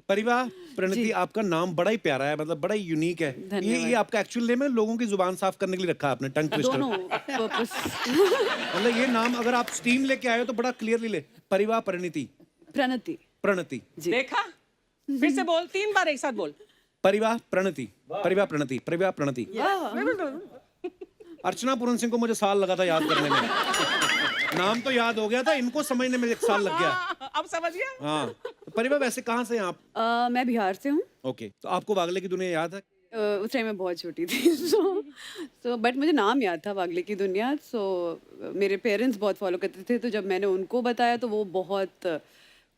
परिवार प्रणति, आपका नाम बड़ा ही प्यारा है, मतलब बड़ा ही यूनिक है। ये आपका एक्चुअल नेम है, लोगों की जुबान साफ करने के लिए रखा है आपने, टंग ट्विस्टर। दोनों पर्पस। मतलब ये नाम अगर आप स्टीम लेके आए हो तो बड़ा क्लियरली ले, परिवार प्रणति। प्रणति। प्रणति। देखा, फिर से बोल, 3 बार एक साथ बोल। परिवार प्रणति, परिवार प्रणति, परिवार प्रणति। अर्चना पूरन सिंह को मुझे साल लगा था याद करने में। नाम तो याद हो गया था, इनको समझने में 1 साल लग गया। अब समझ गया? हाँ। तो परिवार वैसे कहाँ से हैं आप? मैं बिहार से हूँ। ओके, तो आपको वागले की दुनिया याद है? उस टाइम मैं बहुत छोटी थी, सो बट मुझे नाम याद था, वागले की दुनिया। सो मेरे पेरेंट्स बहुत फॉलो करते थे, तो जब मैंने उनको बताया तो वो बहुत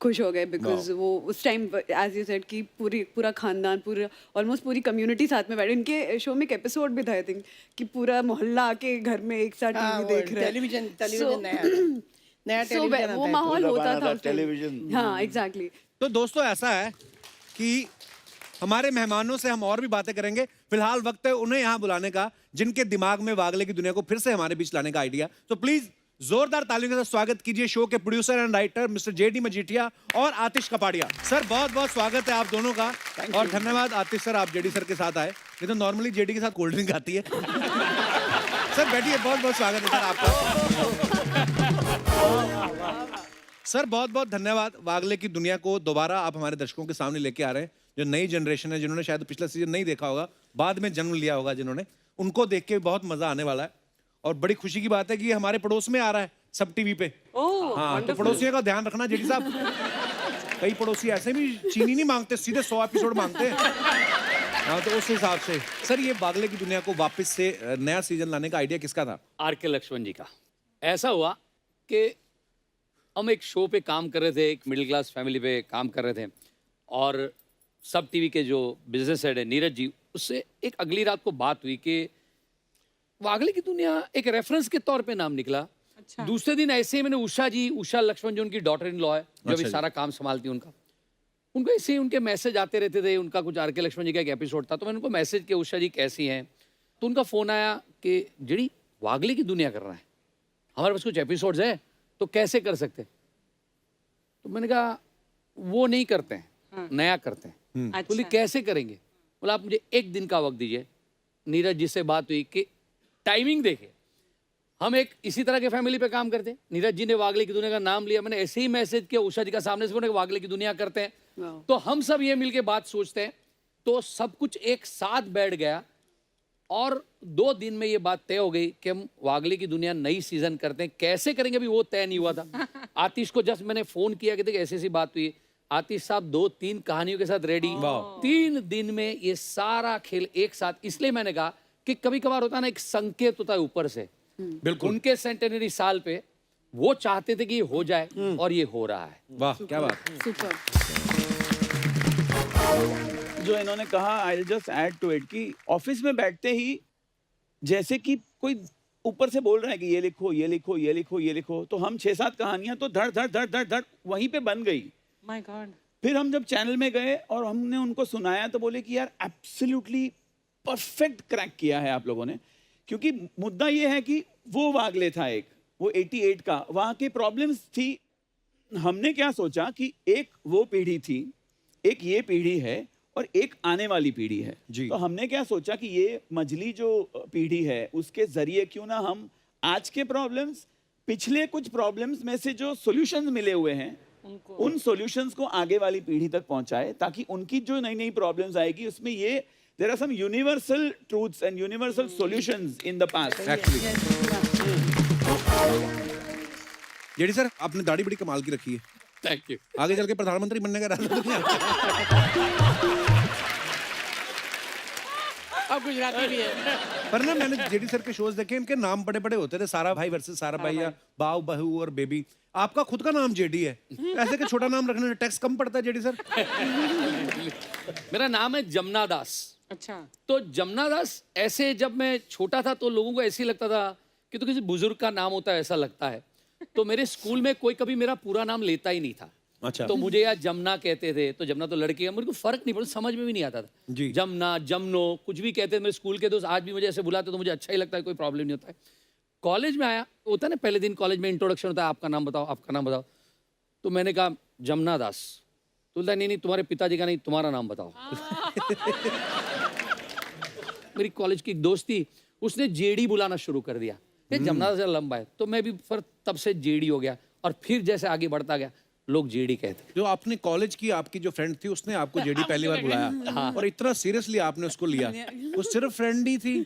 खुश हो गए, बिकॉज वो उस टाइम एज यू सेड कि पूरा खानदान, पूरा ऑलमोस्ट पूरी कम्युनिटी साथ में बैठे। इनके शो में एक एपिसोड भी था आई थिंक कि पूरा मोहल्ला आके घर में एक साथ टीवी देख रहा है। टेलीविजन नया टेलीविजन, वो माहौल होता था टेलीविजन। हाँ एग्जैक्टली। तो दोस्तों ऐसा है कि हमारे मेहमानों से हम और भी बातें करेंगे। फिलहाल वक्त है उन्हें यहाँ बुलाने का जिनके दिमाग में वागले की दुनिया को फिर से हमारे बीच लाने का आइडिया। तो प्लीज जोरदार तालियों के साथ स्वागत कीजिए शो के producer and writer mister JD Majithia और आतिश कपाड़िया। सर बहुत बहुत स्वागत है आप दोनों का, और धन्यवाद आतिश सर, आप जेडी सर के साथ आए। नहीं तो नॉर्मली जेडी के साथ कोल्ड ड्रिंक आती है। सर बैठिए, बहुत बहुत स्वागत है सर आपका। सर बहुत बहुत धन्यवाद। वागले की दुनिया को दोबारा आप हमारे दर्शकों के सामने लेके आ रहे हैं। जो नई जनरेशन है, जिन्होंने शायद पिछला सीजन नहीं देखा होगा, बाद में जन्म लिया होगा जिन्होंने, उनको देख के बहुत मजा आने वाला है। और बड़ी खुशी की बात है कि ये हमारे पड़ोस में आ रहा है सब टीवी पे। हाँ, तो पड़ोसियों का ध्यान रखना जेडी साहब। कई पड़ोसी ऐसे भी चीनी नहीं मांगते, सीधे 100 एपिसोड मांगते हैं। हाँ, तो उस हिसाब से सर ये वागले की दुनिया को वापस से नया सीजन लाने का आइडिया किसका था? आर.के. लक्ष्मण जी का। ऐसा हुआ कि हम एक शो पे काम कर रहे थे, एक मिडिल क्लास फैमिली पे काम कर रहे थे, और सब टीवी के जो बिजनेस हेड है नीरज जी, उससे एक अगली रात को बात हुई कि वागले की दुनिया एक रेफरेंस के तौर पे नाम निकला। अच्छा। दूसरे दिन ऐसे ही मैंने उषा लक्ष्मण जो उनकी डॉटर इन लॉ है, जो अभी सारा काम संभालती है उनको ऐसे ही उनके मैसेज आते रहते थे। उनका कुछ आर.के. लक्ष्मण जी का एक एपिसोड था, तो मैंने उनको मैसेज किया, उषा जी कैसी हैं? तो उनका फ़ोन आया कि जेडी वागले की दुनिया कर रहा है, हमारे पास कुछ एपिसोड्स है, तो कैसे कर सकते? तो मैंने कहा वो नहीं करते हैं, नया करते हैं। बोली कैसे करेंगे? बोला आप मुझे 1 दिन का वक्त दीजिए। नीरज जी से बात हुई कि टाइमिंग देखे, हम एक इसी तरह के फैमिली पे काम करते हैं। नीरज जी ने वागले की दुनिया का नाम लिया, मैंने ऐसे ही मैसेज किया उषा जी का सामने से, वागले की दुनिया करते हैं। तो हम सब ये मिलके बात सोचते हैं, तो सब कुछ एक साथ बैठ गया और 2 दिन में ये बात तय हो गई कि हम वागले की दुनिया नई सीजन करते हैं। कैसे करेंगे अभी वो तय नहीं हुआ था। आतिश को जस्ट मैंने फोन किया कि ऐसी ऐसी बात हुई। आतिश साहब 2-3 कहानियों के साथ रेडी। 3 दिन में ये सारा खेल एक साथ। इसलिए मैंने कहा कि कभी कभार होता है ना, एक संकेत होता है ऊपर से। बिल्कुल। उनके सेंटेनरी साल पे वो चाहते थे कि ये हो जाए, और ये हो रहा है। वाह क्या बात। जो इन्होंने कहा, I just add to it कि ऑफिस में बैठते ही जैसे कि कोई ऊपर से बोल रहा है कि ये लिखो ये लिखो ये लिखो ये लिखो, तो हम 6-7 कहानियां तो धड़ धड़ धड़ धड़ धड़ वहीं पे बन गई। My God. फिर हम जब चैनल में गए और हमने उनको सुनाया तो बोले कि यार एब्सोल्युटली परफेक्ट क्रैक किया है आप लोगों ने। क्योंकि मुद्दा ये है कि वो वागले था एक, वो 88 का, वहाँ की प्रॉब्लम्स थी। हमने क्या सोचा कि एक वो पीढ़ी थी, एक ये पीढ़ी है, और एक आने वाली पीढ़ी है जी। तो हमने क्या सोचा कि ये मझली जो पीढ़ी है उसके जरिए क्यों ना हम आज के प्रॉब्लम्स, पिछले कुछ प्रॉब्लम्स में से जो सॉल्यूशंस मिले हुए हैं उन सॉल्यूशंस को आगे वाली पीढ़ी तक पहुंचाए, ताकि उनकी जो नई नई प्रॉब्लम्स आएगी उसमें ये there are some universal truths and universal solutions in the past. JD sir आपने दाढ़ी बड़ी कमाल की रखी है। Thank you. आगे चल के प्रधानमंत्री बनने का इरादा अब गुजराती भी है। पर ना मैंने जेडी सर के शोज देखे, इनके नाम बड़े बड़े होते थे, सारा भाई वर्सेस सारा भाई, या बाऊ बहू और बेबी। आपका खुद का नाम जेडी है, ऐसे के छोटा नाम रखने से टैक्स कम पड़ता है जेडी सर? मेरा नाम है जमुना दास। अच्छा। तो जमुना दास ऐसे जब मैं छोटा था तो लोगों को ऐसे ही लगता था कि तो किसी बुजुर्ग का नाम होता है ऐसा लगता है। तो मेरे स्कूल में कोई कभी मेरा पूरा नाम लेता ही नहीं था। अच्छा। तो मुझे यार जमुना कहते थे, तो जमुना तो लड़की है, मेरे को फर्क नहीं पड़ा, समझ में भी नहीं आता था। जी। जमुना, जमनो कुछ भी कहते थे। मेरे स्कूल के दोस्त आज भी मुझे ऐसे बुलाते तो मुझे अच्छा ही लगता है, कोई प्रॉब्लम नहीं होता है। कॉलेज में आया, होता है ना पहले दिन कॉलेज में इंट्रोडक्शन होता है, आपका नाम बताओ, आपका नाम बताओ। तो मैंने कहा जमुना दास। तो बोलता नहीं नहीं तुम्हारे पिताजी का नहीं, तुम्हारा नाम बताओ। मेरी कॉलेज की एक दोस्त थी, उसने जेडी बुलाना शुरू कर दिया। ये जमुना दास लंबा है, तो मैं भी फिर तब से जेडी हो गया। और फिर जैसे आगे बढ़ता गया लोग जेडी कहते। जो आपने कॉलेज की आपकी जो फ्रेंड थी उसने आपको जेडी पहली बार बुलाया और इतना सीरियसली आपने उसको लिया, वो सिर्फ फ्रेंड ही थी।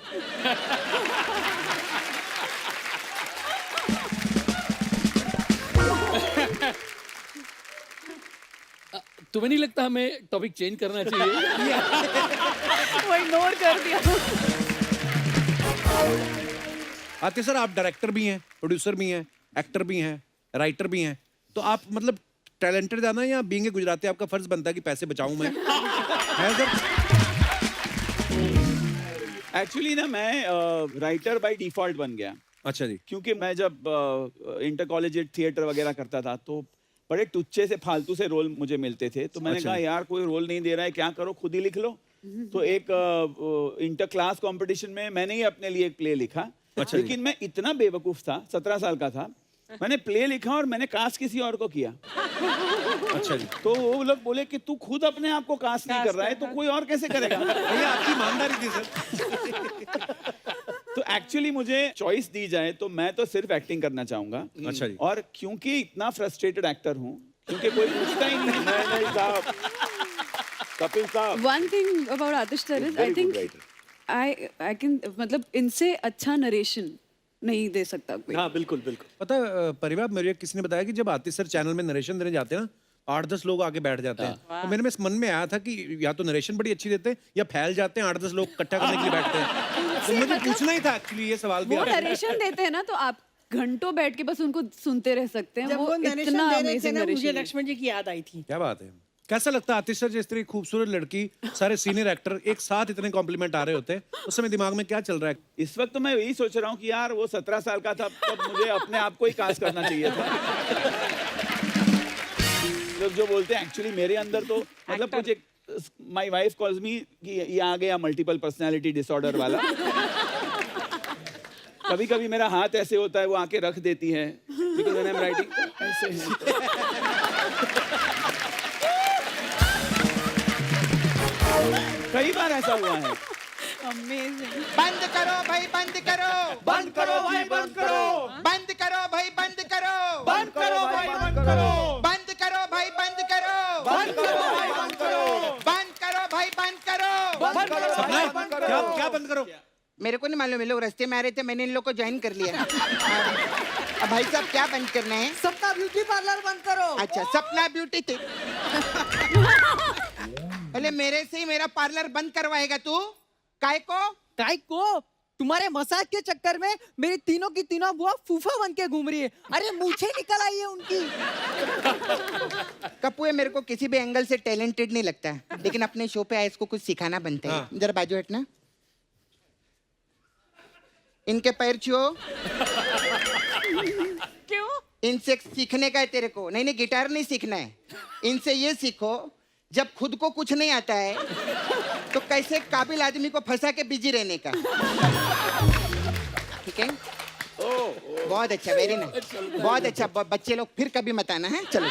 तुम्हें नहीं लगता हमें टॉपिक चेंज करना चाहिए? वो इग्नोर कर दिया। आते सर आप डायरेक्टर भी हैं, प्रोड्यूसर भी हैं, एक्टर भी हैं, राइटर भी हैं, तो आप मतलब टैलेंटेड ज्यादा है या बीइंग ए गुजराती आपका फर्ज बनता है कि पैसे बचाऊं मैं? है सर? एक्चुअली ना मैं राइटर बाय डिफॉल्ट बन गया। अच्छा जी। क्योंकि मैं जब इंटर कॉलेजिएट थिएटर वगैरह करता था तो बड़े टुच्चे से फालतू से रोल मुझे मिलते थे। तो मैंने कहा यार कोई रोल नहीं दे रहा है, क्या करो खुद ही लिख लो। तो एक इंटर क्लास कंपटीशन में मैंने ही अपने लिए एक प्ले लिखा। लेकिन मैं इतना बेवकूफ था, 17 साल का था, मैंने प्ले लिखा और मैंने कास्ट किसी और को किया। अच्छा जी। तो वो लोग बोले कि तू खुद अपने आप को कास्ट नहीं कर रहा है तो कोई और कैसे करेगा? भैया आपकी ईमानदारी थी सर। तो एक्चुअली मुझे चॉइस दी जाए तो मैं तो सिर्फ एक्टिंग करना चाहूंगा। अच्छा जी। और क्योंकि इतना फ्रस्ट्रेटेड एक्टर हूँ, क्योंकि कोई पूछता ही नहीं। नहीं साहब, कपिल साहब। One thing about Atish sir is I think I can मतलब इनसे अच्छा नरेशन नहीं दे सकता कोई। हाँ बिल्कुल बिल्कुल। पता है परिवार, मेरे किसी ने बताया कि जब आतिश सर चैनल में नरेशन देने जाते हैं ना, 8-10 लोग आके बैठ जाते हैं। तो मेरे में मन में आया था कि या तो नरेशन बड़ी अच्छी देते हैं या फैल जाते हैं, 8-10 लोग इकट्ठा करने के लिए बैठते हैं। तो मुझे पूछना ही था एक्चुअली ये सवाल भी। वो नरेशन देते हैं ना तो आप घंटों बैठ के बस उनको सुनते रह सकते हैं। जब वो इतना नरेशन दे रहे थे अमेजिंग ना, मुझे नरेशन। लक्ष्मण जी की याद आई थी। क्या बात है। कैसा लगता है आतिश सर जिस तरह खूबसूरत लड़की, सारे सीनियर एक्टर एक साथ इतने कॉम्प्लीमेंट आ रहे होते हैं, उस समय दिमाग में क्या चल रहा है? इस वक्त तो मैं यही सोच रहा हूँ कि यार वो 17 साल का था तब मुझे अपने आप को ही कास्ट करना चाहिए था। लोग जो बोलते हैं एक्चुअली मेरे अंदर तो मतलब कुछ एक माय वाइफ कॉल्स मी कि ये आ गया मल्टीपल पर्सनालिटी डिसऑर्डर वाला। कभी कभी मेरा हाथ ऐसे होता है, वो आके रख देती है because when I am writing ऐसे है। कई बार ऐसा हुआ है। बंद करो भाई, बंद करो, बंद करो भाई, बंद करो, बंद करो भाई, बंद करो, बंद करो भाई, बंद करो, बंद करो भाई, बंद करो, बंद करो भाई, बंद करो, बंद करो भाई, बंद करो, बंद करो भाई, बंद करो। क्या बंद करो? मेरे को नहीं मालूम, ये लोग रास्ते में आ रहे थे, मैंने इन लोग को ज्वाइन कर लिया। अब भाई साहब क्या बंद करना है? सपना ब्यूटी पार्लर बंद करो। अच्छा, सपना ब्यूटी थी। पहले मेरे से ही मेरा पार्लर बंद करवाएगा तू? काय को? तुम्हारे मसाज के चक्कर में मेरी तीनों की तीनों बुआ फूफा बन के घूम रही है। अरे मूछें निकल आई है उनकी। कपूए मेरे को किसी भी एंगल से टैलेंटेड नहीं लगता, लेकिन अपने शो पे आए इसको कुछ सिखाना बनता है। जरा बाजू हटना। इनके पैर छुओ। क्यों? इनसे सीखने का है तेरे को। नहीं नहीं, गिटार नहीं सीखना है, इनसे ये सीखो जब खुद को कुछ नहीं आता है तो कैसे काबिल आदमी को फंसा के बिजी रहने का। ठीक है? बहुत अच्छा, वेरी नाइस, बहुत अच्छा। बच्चे लोग फिर कभी मत आना है। चलो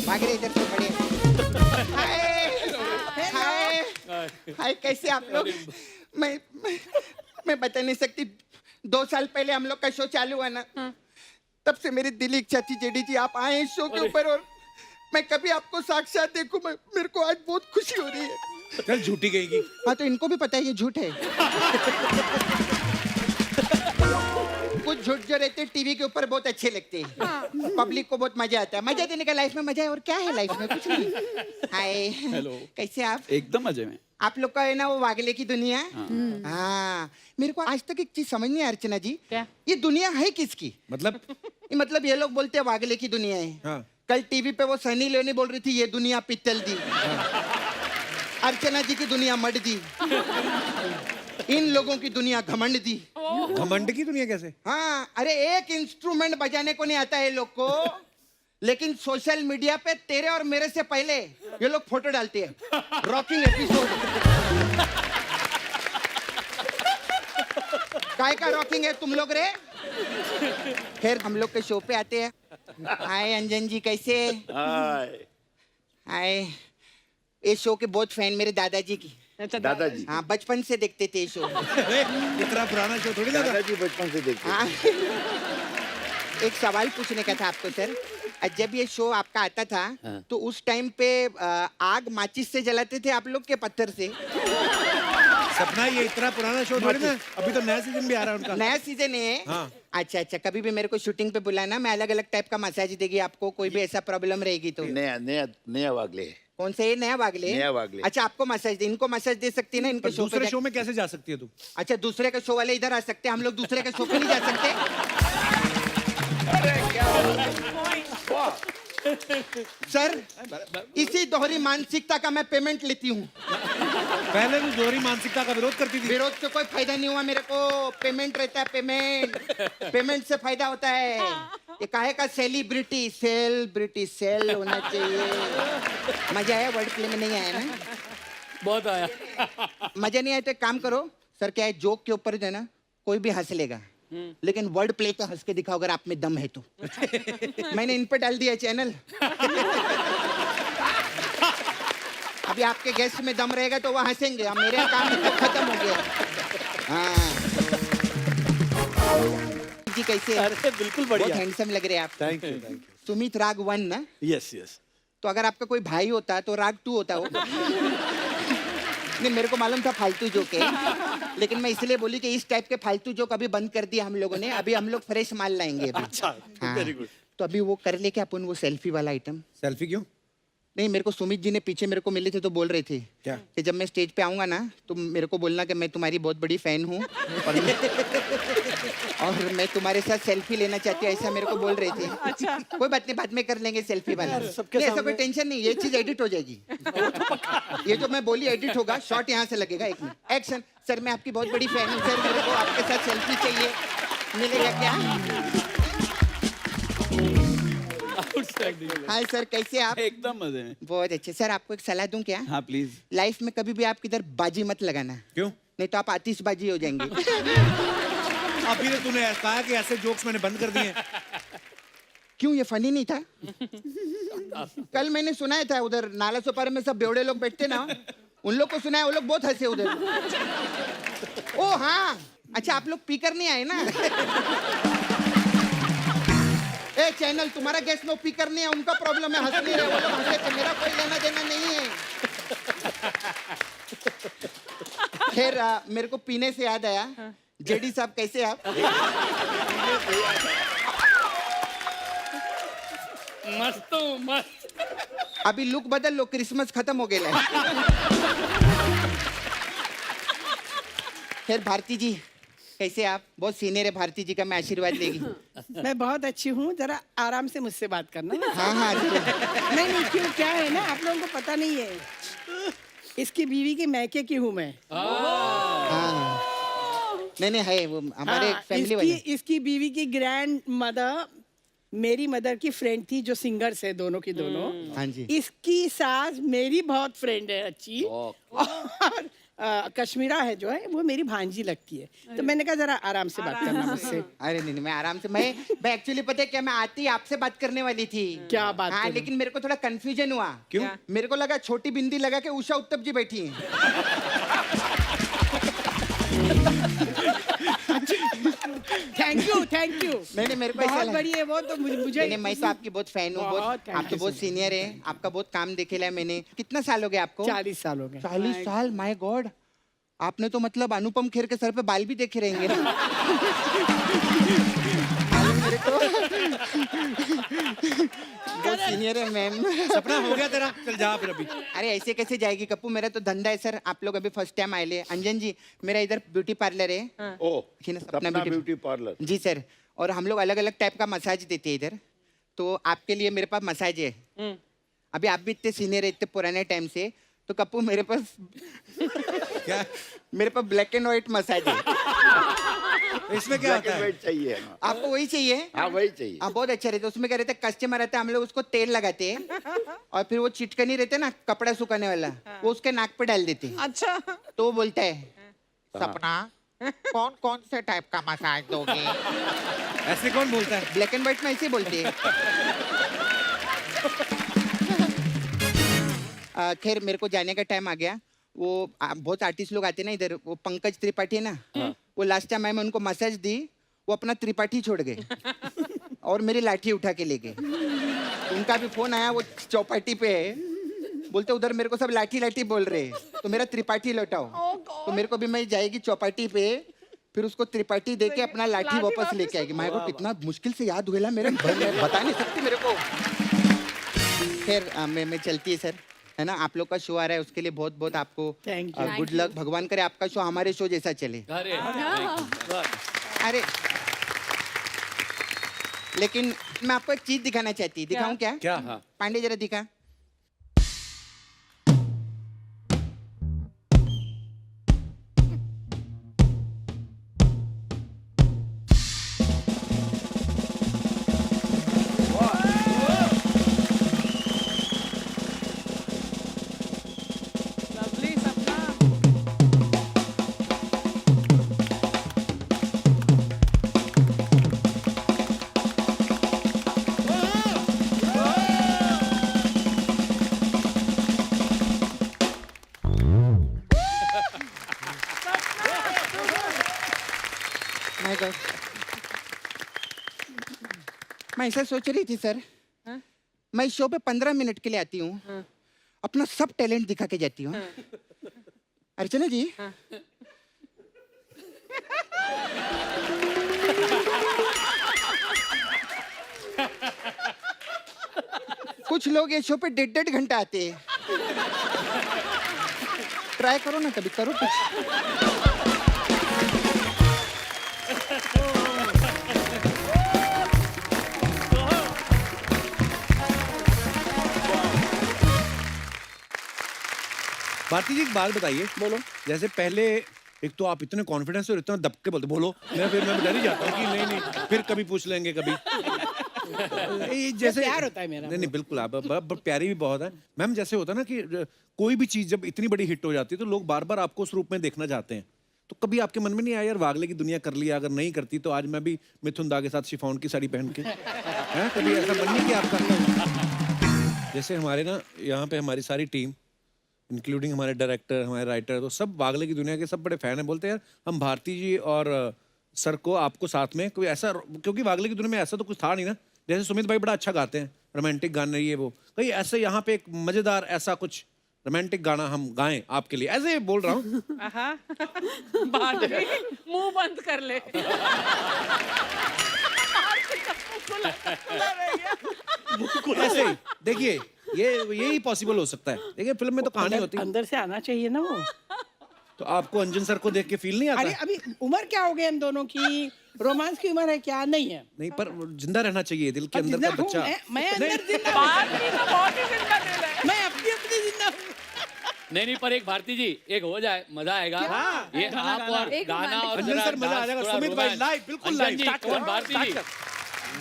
भाग रहे इधर से, बढ़िया। हाय हाय, कैसे आप लोग? मैं बता नहीं सकती। 2 साल पहले हम लोग का शो चालू हुआ ना, तब से मेरी दिल इच्छा थी जेडी जी आप आए इस शो के ऊपर और मैं कभी आपको साक्षात देखूं। मेरे को आज बहुत खुशी हो रही है। चल झूठी गई। हाँ तो इनको भी पता है ये झूठ है। कुछ झूठ जो रहते हैं टीवी के ऊपर बहुत अच्छे लगते हैं। पब्लिक को बहुत मजा आता है। मजा देने का लाइफ में मजा है, और क्या है लाइफ में? कुछ नहीं। हाय, हेलो, कैसे आप? एकदम मजे में। आप लोग का है ना वो वागले की दुनिया। हाँ, मेरे को आज तक एक चीज समझ नहीं है अर्चना जी। क्या? ये दुनिया है किसकी? मतलब ये लोग बोलते हैं वागले की दुनिया है। कल टीवी पे वो सनी लियोनी बोल रही थी ये दुनिया पित्तल दी। अर्चना जी की दुनिया मड दी, इन लोगों की दुनिया घमंड दी। घमंड की दुनिया कैसे? हाँ, अरे एक इंस्ट्रूमेंट बजाने को नहीं आता है लोग को, लेकिन सोशल मीडिया पे तेरे और मेरे से पहले ये लोग फोटो डालते हैं, रॉकिंग एपिसोड। काय का रॉकिंग है तुम लोग रे? खैर हम लोग के शो पे आते हैं। हाय अंजन जी, कैसे? हाय हाय। ये शो के बहुत फैन मेरे दादाजी की। दादाजी। हाँ, बचपन से देखते थे ये शो। इतना पुराना शो थोड़ी ना था। दादाजी बचपन से देखते हाँ। एक सवाल पूछने का था आपको सर। जब ये शो आपका आता था तो उस टाइम पे आग माचिस से जलाते थे आप लोग के पत्थर से? सपना, ये इतना पुराना शो थोड़ी ना, अभी तो नया सीजन भी आ रहा है उनका। नया सीजन है? हाँ। अच्छा अच्छा, कभी भी मेरे को शूटिंग पे बुलाना, मैं अलग अलग टाइप का मसाज देगी आपको, कोई भी ऐसा प्रॉब्लम रहेगी तो। नया नया नया वागले है। कौन सा ये नया वागले? नया वागले। अच्छा, आपको मसाज दे, इनको मसाज दे सकती है ना इनके शो पे? दूसरे शो में कैसे जा सकती है तू? अच्छा, दूसरे का शो वाले इधर आ सकते हैं, हम लोग दूसरे का शो पे नहीं जा सकते? सर, इसी दोहरी मानसिकता का मैं पेमेंट लेती हूँ। पहले तू दोहरी मानसिकता का विरोध करती थी। विरोध से कोई फायदा नहीं हुआ मेरे को, पेमेंट रहता है, पेमेंट। पेमेंट से फायदा होता है। ये काहे का सेलिब्रिटी, सेल होना चाहिए। मजा आया? वर्ड प्ले में नहीं आया ना? बहुत आया। मजा नहीं आया तो एक काम करो सर, क्या है, जोक के ऊपर जो है ना कोई भी हंस लेगा, लेकिन वर्ड प्ले पे हंस के दिखाओ अगर आप में दम है तो। मैंने इन पे डाल दिया चैनल। अभी आपके गेस्ट में दम रहेगा तो वो हंसेंगे, अब मेरे काम तो खत्म हो गया। हाँ जी, कैसे? अरे बिल्कुल बढ़िया। बहुत हैंडसम लग रहे हैं आप। Thank you, thank you. Sumit राग 1 ना? Yes yes. तो अगर आपका कोई भाई होता तो राग 2 होता वो। नहीं, मेरे को मालूम था फालतू जोक है, लेकिन मैं इसलिए बोली कि इस टाइप के फालतू जोक अभी बंद कर दिया हम लोगों ने। अभी हम लोग फ्रेश माल लाएंगे अभी। अच्छा, वेरी गुड। तो अभी वो कर ले क्या अपन, वो सेल्फी वाला आइटम? सेल्फी क्यों? नहीं, मेरे को सुमित जी ने पीछे मेरे को मिले थे तो बोल रहे थे क्या? कि जब मैं स्टेज पे आऊंगा ना तो मेरे को बोलना कि मैं तुम्हारी बहुत बड़ी फैन हूँ और मैं तुम्हारे साथ सेल्फी लेना चाहती हूँ, ऐसा मेरे को बोल रहे थे। अच्छा। कोई बात नहीं, बाद में कर लेंगे सेल्फी वाला। सबके नहीं, ऐसा कोई सामने। टेंशन नहीं, ये चीज एडिट हो जाएगी। ये जो मैं बोली एडिट होगा, शॉट यहाँ से लगेगा। एक मिनट, एक्शन। सर, मैं आपकी बहुत बड़ी फैन हूँ सर, मेरे को आपके साथ सेल्फी चाहिए, मिलेगा क्या? हाय सर, कैसे आप? एकदम मजे में। बहुत अच्छे सर। आपको एक सलाह दूं क्या? हाँ प्लीज। लाइफ में कभी भी आप किधर बाजी मत लगाना। क्यों? नहीं तो आप आतिशबाजी हो जाएंगे। अभी तो तूने कहा कि ऐसे जोक्स मैंने बंद कर दिए। क्यों, ये फनी नहीं था? कल मैंने सुनाया था उधर नाला सोपारा में सब बेवड़े लोग बैठते ना, उन लोग को सुनाया, वो लोग बहुत हंसे उधर। ओ हाँ, अच्छा आप लोग पीकर नहीं आए ना? ए चैनल, तुम्हारा गेस्ट लोग पीकर नहीं है, उनका प्रॉब्लम है, हंस नहीं रहे वो लोग, हंसे थे, मेरा कोई लेना देना नहीं है। खैर, मेरे को पीने से याद आया, जेडी साहब कैसे आप? मस्त मस्त। अभी लुक बदल लो, क्रिसमस खत्म हो गया है। खैर भारती जी कैसे आप? बहुत सीनियर है भारती जी का, मैं आशीर्वाद लेगी। मैं बहुत अच्छी हूँ, जरा आराम से मुझसे बात करना। हाँ हाँ। नहीं, क्यों, क्या है ना, आप लोगों को पता नहीं है, इसकी बीवी के मैके की हूँ मैं। हाँ। नहीं है, वो हमारे फैमिली वाले। इसकी बीवी की ग्रैंड मदर मेरी मदर की फ्रेंड थी, जो सिंगर्स है दोनों की दोनों। हाँ जी। इसकी सास मेरी बहुत फ्रेंड है अच्छी, और कश्मीरा है जो है वो मेरी भांजी लगती है। तो मैंने कहा जरा आराम से बात करना मुझसे। अरे नहीं, मैं आराम से, मैं एक्चुअली पता है क्या, मैं आती आपसे बात करने वाली थी। क्या बात? हाँ, लेकिन मेरे को थोड़ा कंफ्यूजन हुआ। क्यों? मेरे को लगा छोटी बिंदी लगा के उषा उत्तप जी बैठी हैं। Thank you. नहीं, मेरे को ऐसा बहुत लगा। बड़ी है वो तो, मुझे नहीं, मैं तो आपकी बहुत फैन हूँ, बहुत। आप तो बहुत सीनियर है, आपका बहुत काम देखेला है मैंने। कितना साल हो गया आपको? 40 साल हो गए। 40 साल, माय गॉड। आपने तो मतलब अनुपम खेर के सर पे बाल भी देखे रहेंगे ना? मेरे को बहुत सीनियर है मैम। सपना हो गया तेरा, चल जा फिर अभी। अरे ऐसे कैसे जाएगी कप्पू, मेरा तो धंधा है सर। आप लोग अभी फर्स्ट टाइम आए ले। अंजन जी, मेरा इधर ब्यूटी पार्लर है। ओ, सपना ब्यूटी पार्लर। जी सर, और हम लोग अलग अलग टाइप का मसाज देते हैं इधर। तो आपके लिए मेरे पास मसाज है। अभी आप भी इतने सीनियर है, इतने पुराने टाइम से, तो कप्पू मेरे पास क्या मेरे पास ब्लैक एंड व्हाइट मसाज है। इसमें क्या होता है? चाहिए आपको वही चाहिए? हाँ वही चाहिए। हाँ बहुत अच्छा रहता है। उसमें क्या रहता है, कस्टमर आता है, हम लोग उसको तेल लगाते हैं और फिर वो चिटकनी रहते हैं ना, कपड़ा सुखाने वाला, वो उसके नाक पे डाल देते हैं। अच्छा तो वो बोलता है, सपना कौन कौन से टाइप का मसाज दोगे? ऐसे कौन बोलता है? ब्लैक एंड व्हाइट में ऐसे ही बोलते हैं। खैर मेरे को जाने का टाइम आ गया। वो बहुत आर्टिस्ट लोग आते हैं ना इधर, वो पंकज त्रिपाठी है ना, वो लास्ट टाइम मैं उनको मसाज दी, वो अपना त्रिपाठी छोड़ गए और मेरी लाठी उठा के ले गए। उनका भी फोन आया, वो चौपाटी पे है, बोलते उधर मेरे को सब लाठी लाठी बोल रहे हैं, तो मेरा त्रिपाठी लौटाओ। तो मेरे को भी मैं जाएगी चौपाटी पे, फिर उसको त्रिपाठी दे के अपना लाठी वापस लेके आएगी। मेरे को कितना मुश्किल से याद हुआ मेरे, मैं बता नहीं सकती मेरे को। खैर मैं चलती है सर, है ना। आप लोग का शो आ रहा है, उसके लिए बहुत बहुत आपको गुड लक। भगवान करे आपका शो हमारे शो जैसा चले। अरे लेकिन मैं आपको एक चीज दिखाना चाहती, दिखाऊं क्या? क्या? पांडे जरा दिखा। लवली सपना। My God. मैं ऐसा सोच रही थी सर, मैं इस शो पे 15 मिनट के लिए आती हूँ, अपना सब टैलेंट दिखा के जाती हूँ। अर्चना जी, कुछ लोग ये शो पे 1.5 घंटा आते हैं। ट्राई करो ना, कभी करो कुछ। भारती जी एक बात बताइए। बोलो। जैसे पहले एक तो आप इतने कॉन्फिडेंस और इतना दबके बोलते, बोलो, मैं डर ही जाता हूँ कि नहीं फिर कभी पूछ लेंगे कभी। जैसे प्यार होता है मेरा। नहीं बिल्कुल, आप प्यारी भी बहुत है मैम। जैसे होता है ना कि कोई भी चीज जब इतनी बड़ी हिट हो जाती है तो लोग बार बार आपको उस रूप में देखना चाहते हैं। तो कभी आपके मन में नहीं आया यार वागले की दुनिया कर लिया, अगर नहीं करती तो आज मैं भी मिथुन दा के साथ शिफॉन की साड़ी पहन के, हैं? कभी ऐसा मन नहीं किया आपका? जैसे हमारे ना यहाँ पे हमारी सारी टीम इंक्लूडिंग हमारे डायरेक्टर, हमारे राइटर, तो सब वागले की दुनिया के सब बड़े फैन हैं। बोलते हैं यार हम भारती जी और सर को आपको साथ में कोई ऐसा, क्योंकि वागले की दुनिया में ऐसा तो कुछ था नहीं ना। जैसे सुमित भाई बड़ा अच्छा गाते हैं, रोमांटिक गाने, ये वो, कहीं ऐसे यहाँ पे एक मजेदार ऐसा कुछ रोमांटिक गाना हम गाएं आपके लिए, ऐसे बोल रहा हूँ। मुंह बंद कर ले। ऐसे ही देखिए, यही पॉसिबल हो सकता है। देखिए फिल्म में तो कहानी होती है, अंदर से आना चाहिए ना वो। तो आपको अंजन सर को देख के फील नहीं आता? अरे अभी उम्र क्या हो गई हम दोनों की, रोमांस की उम्र है क्या? नहीं है। नहीं, पर जिंदा रहना चाहिए दिल के अंदर का बच्चा। मैं अंदर जिंदा, मैं अपनी अपनी जिंदा हूँ। नहीं पर एक भारती जी, एक हो जाए मजा आएगा। ये आप और गाना और अंजन सर मजा आ जाएगा। सुमित भाई लाइव, बिल्कुल लाइव। कौन भारती जी?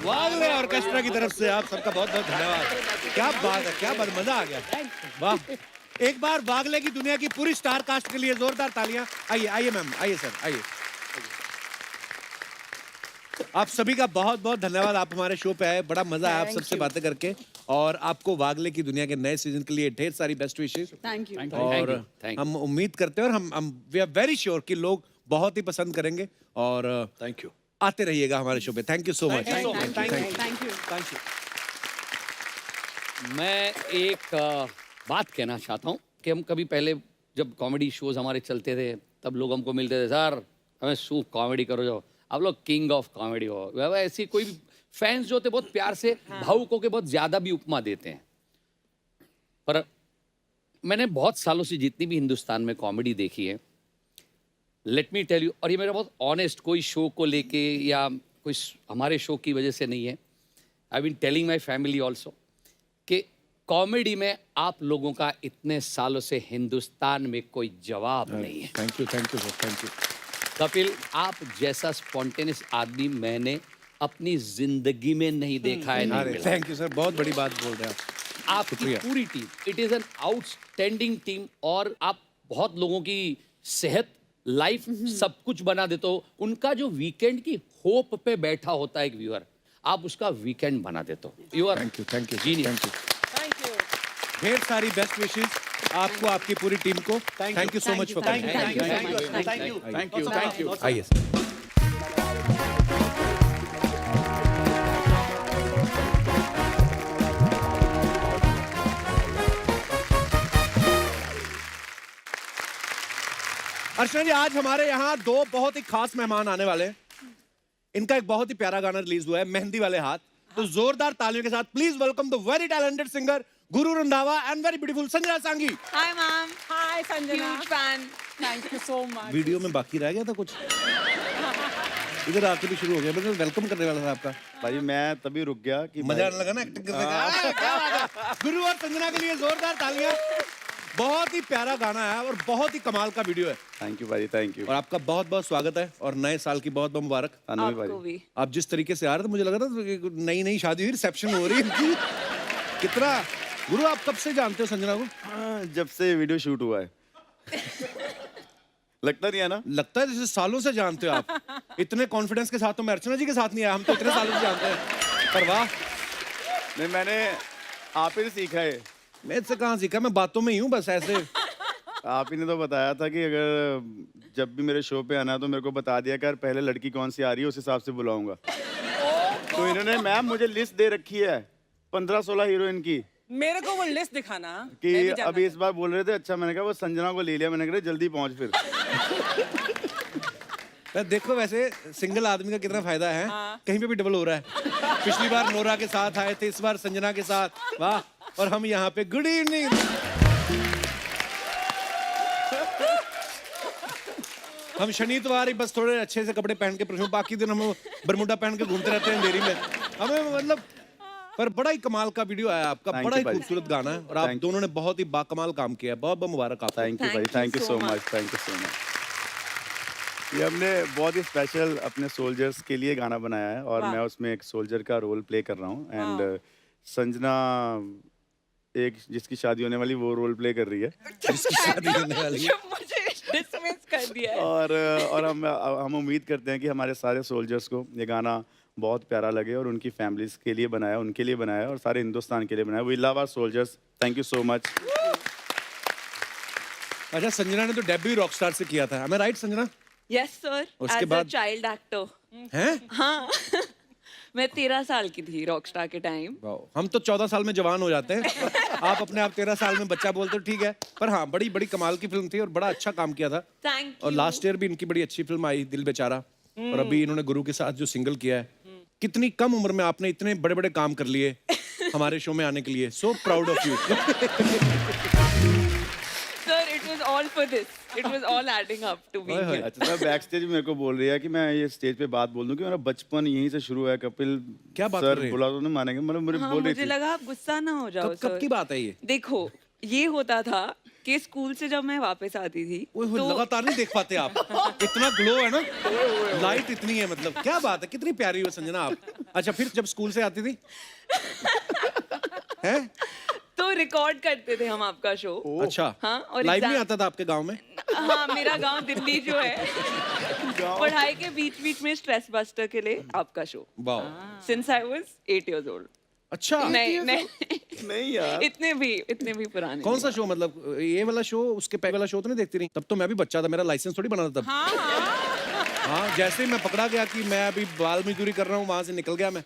वागले ऑर्केस्ट्रा की तरफ से आप सबका बहुत बहुत धन्यवाद। क्या बात है, क्या बात, मजा आ गया। वाह, एक बार वागले की दुनिया की पूरी स्टार कास्ट के लिए जोरदार तालियां। आइए आइए मैम, आइए सर, आइए। आप सभी का बहुत बहुत धन्यवाद, आप हमारे शो पे आए, बड़ा मजा आया आप सबसे बातें करके। और आपको वागले की दुनिया के नए सीजन के लिए ढेर सारी बेस्ट विशेष। Thank you. और हम उम्मीद करते हैं और हम वी आर वेरी श्योर कि लोग बहुत ही पसंद करेंगे। और थैंक यू, आते रहिएगा हमारे शो पे। Thank you so much. Thank you. मैं एक बात कहना चाहता हूँ कि हम कभी पहले जब कॉमेडी शोज हमारे चलते थे तब लोग हमको मिलते थे, सर हमें सूप कॉमेडी करो, जाओ आप लोग किंग ऑफ कॉमेडी हो। ऐसी कोई फैंस जो होते बहुत प्यार से भावुक होकर बहुत ज़्यादा भी उपमा देते हैं। पर मैंने बहुत सालों से जितनी भी हिंदुस्तान में कॉमेडी देखी है, लेट मी टेल यू, और ये मेरा बहुत ऑनेस्ट, कोई शो को लेके या कोई हमारे शो की वजह से नहीं है, I been telling my family also, कि कॉमेडी में आप लोगों का इतने सालों से हिंदुस्तान में कोई जवाब नहीं है। Thank you sir, thank you. Kapil, आप जैसा स्पॉन्टेनियस आदमी मैंने अपनी जिंदगी में नहीं देखा है, नहीं मिला। थैंक यू सर, बहुत बड़ी बात बोल रहे हैं आप। आपकी पूरी team, it is an outstanding team, और आप बहुत लोगों की सेहत, लाइफ, सब कुछ बना देते हो। उनका जो वीकेंड की होप पे बैठा होता है एक व्यूअर, आप उसका वीकेंड बना देते हो। You are thank you genius. ढेर सारी बेस्ट विशेस आपको, आपकी पूरी टीम को। Thank you so much for coming. Thank you. आइए सर। अर्चना जी, आज हमारे यहाँ दो बहुत ही खास मेहमान आने वाले हैं। इनका एक बहुत ही प्यारा गाना रिलीज हुआ है, मेहंदी वाले हाथ। तो जोरदार तालियों के साथ please welcome the very talented singer Guru Randhawa and very beautiful Sanjana Sanghi. Hi ma'am. Hi Sanjana. Huge fan. Thank you so much. Video में बाकी रह गया था कुछ, इधर आके भी शुरू हो गया। मैं वेलकम करने वाला था आपका। भाई मैं तभी रुक गया कि मजा आने लगा ना एक्टिंग करने का। क्या बात है। गुरु और संजना के लिए जोरदार तालियां। बहुत ही प्यारा गाना है और बहुत ही कमाल का वीडियो है। थैंक यू भाई, थैंक यू। और आपका बहुत बहुत स्वागत है और नए साल की बहुत बहुत मुबारक। आपको भी। आप जिस तरीके से आ रहे थे मुझे लग रहा था नई नई शादी हुई, रिसेप्शन हो रही है। कितना गुरु, आप कब से जानते हो संजना को? जब से वीडियो शूट हुआ है। लगता नहीं है ना? लगता है जैसे सालों से जानते हो आप। इतने कॉन्फिडेंस के साथ तो मैं अर्चना जी के साथ नहीं आया, हम तो इतने सालों से जानते हैं। पर वाह, नहीं मैंने आप ही सीखा है। मैं इससे कहाँ सीखा, मैं बातों में ही हूँ बस ऐसे। आप ही ने तो बताया था कि अगर जब भी मेरे शो पे आना है तो मेरे को बता दिया कर पहले लड़की कौन सी आ रही है, उस हिसाब से बुलाऊंगा। तो इन्होंने मैम मुझे लिस्ट दे रखी है 15-16 हीरोइन की। मेरे को वो लिस्ट दिखाना कि अभी इस बार बोल रहे थे। अच्छा, मैंने कहा वो संजना को ले लिया। मैंने कहा जल्दी पहुंच फिर। देखो वैसे सिंगल आदमी का कितना फायदा है। कहीं पे भी डबल हो रहा है। पिछली बार नोरा के साथ आए थे, इस बार संजना के साथ। वाह। और हम यहाँ पे गुड इवनिंग। हम शनिवार ही बस थोड़े अच्छे से कपड़े पहन के परफ्यूम, बाकी दिन हम बरमुडा पहन के घूमते रहते हैं अंधेरी में। हमें मतलब, पर बड़ा ही कमाल का वीडियो आया आपका, बड़ा ही खूबसूरत गाना है और आप दोनों ने बहुत ही बाकमाल काम किया है। बहुत बहुत मुबारक आपको। थैंक यू भाई, thank you so much, thank you so much. ये हमने बहुत ही स्पेशल अपने सोल्जर्स के लिए गाना बनाया है और मैं उसमें एक सोल्जर का रोल प्ले कर रहा हूँ। एंड संजना एक जिसकी शादी होने वाली वो रोल प्ले कर रही है। जिसकी शादी होने वाली है। मुझे डिसमिस कर दिया है। और हम उम्मीद करते हैं कि हमारे सारे सोल्जर्स को ये गाना बहुत प्यारा लगे और उनकी फैमिलीज के लिए बनाया, उनके लिए बनाया और सारे हिंदुस्तान के लिए बनाया। We love our soldiers. Thank you so much. अच्छा, संजना ने तो डेब्यू रॉकस्टार से किया था, मैं राइट संजना? यस सर, उसके एज अ बाद चाइल्ड एक्टर। हैं? हाँ। मैं 13 साल की थी रॉकस्टार के टाइम। हम तो 14 साल में जवान हो जाते हैं। आप अपने आप 13 साल में बच्चा बोलते हो, ठीक है। पर हाँ, बड़ी बड़ी कमाल की फिल्म थी और बड़ा अच्छा काम किया था। Thank you. और लास्ट ईयर भी इनकी बड़ी अच्छी फिल्म आई, दिल बेचारा। और अभी इन्होंने गुरु के साथ जो सिंगल किया है। कितनी कम उम्र में आपने इतने बड़े बड़े काम कर लिए हमारे शो में आने के लिए। So proud of you. Sir, it was all for this. It was all adding up to be here. अच्छा, बैक स्टेज मेरे को बोल रही है कि मैं ये स्टेज पे बात बोल दूं कि मेरा बचपन यहीं से शुरू है। कपिल क्या बात सर कर रहे हैं? बुला तो नहीं मानेंगे, मतलब मुझे हाँ, बोल रही मुझे थी। लगा आप गुस्सा ना हो जाओ। कब की बात है ये? देखो, ये होता था कि स्कूल से जब मैं वापस आती थी तो लगातार नहीं देख पाते आप। इतना ग्लो है ना, लाइट इतनी है, मतलब क्या बात है, कितनी प्यारी हो संजना आप। अच्छा, फिर जब स्कूल से आती थी हैं? तो रिकॉर्ड करते थे हम आपका शो। अच्छा, हाँ, और लाइव नहीं exam- आता था आपके गांव में? हाँ, मेरा गांव दिल्ली जो है। पढ़ाई के बीच बीच में स्ट्रेस बस्टर के लिए आपका शो। वाह। Since I was 8 years old। अच्छा। नहीं नहीं यार, इतने भी पुराने। कौन सा शो, मतलब ये वाला शो, उसके पहले वाला शो तो नहीं देखती रही? तब तो मैं भी बच्चा था, मेरा लाइसेंस थोड़ी बना था तब। हाँ, जैसे ही मैं पकड़ा गया कि मैं अभी बाल मजदूरी कर रहा हूँ, वहां से निकल गया मैं।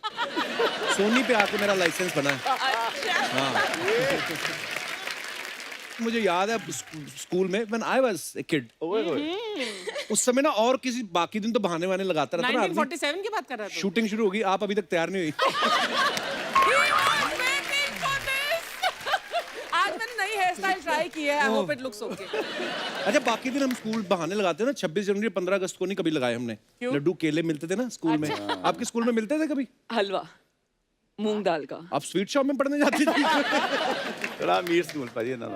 सोनी पे आके मेरा लाइसेंस बना है। हाँ। मुझे याद है स्कूल में when I was a kid, उस समय ना, और किसी बाकी दिन तो बहाने वाने लगाता रहता था। 1947 की बात कर रहा था। शूटिंग शुरू होगी, आप अभी तक तैयार नहीं हुई। आज मैंने नई हेयर स्टाइल ट्राई की है। I hope it looks okay. अच्छा, बाकी दिन हम स्कूल बहाने लगाते हैं ना, 26 जनवरी 15 अगस्त को नहीं कभी लगाए हमने। लड्डू केले मिलते थे ना स्कूल में। आपके स्कूल में मिलते थे कभी? हलवा, मूंग दाल का। आप स्वीट शॉप में पढ़ने जाती थी? थोड़ा अमीर स्कूल पर ना,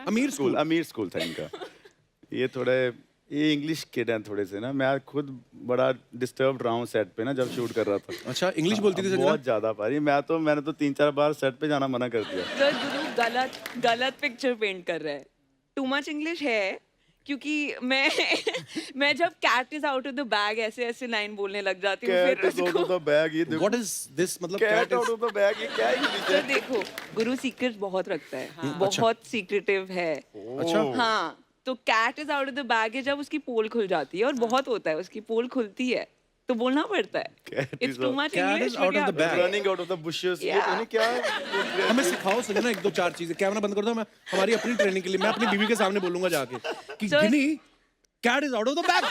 अमीर स्कूल था इनका। ये थोड़े ये इंग्लिश किड हैं थोड़े से ना, मैं खुद बड़ा डिस्टर्ब रहा हूँ सेट पे ना जब शूट कर रहा था। अच्छा, इंग्लिश बोलती थी संजना? बहुत ज्यादा पारी, मैंने तो 3-4 बार सेट पे जाना मना कर दिया। सर गुरु गलत पिक्चर पेंट कर रहा है। टू मच इंग्लिश है, क्योंकि मैं जब cat is out of the bag ऐसे लाइन बोलने लग जाती हूँ, फिर उसको बैग, ये व्हाट इज दिस, मतलब cat out of the bag, ये क्या है? सर देखो, गुरु सीक्रेट बहुत रखता है, बहुत सीक्रेटिव है। अच्छा। हाँ, तो cat is out of the bag है जब उसकी पोल खुल जाती है, और बहुत होता है, उसकी पोल खुलती है तो बोलना पड़ता है। It's too much English, out of the bag. Running out of the bushes, ये पता नहीं क्या है। हमें सिखाओ संजना 1-2-4 चीजें। कैमरा बंद कर दो, मैं हमारी अपनी ट्रेनिंग के लिए मैं अपनी बीवी के सामने बोलूंगा जाके कि guinea cat is out of the bag.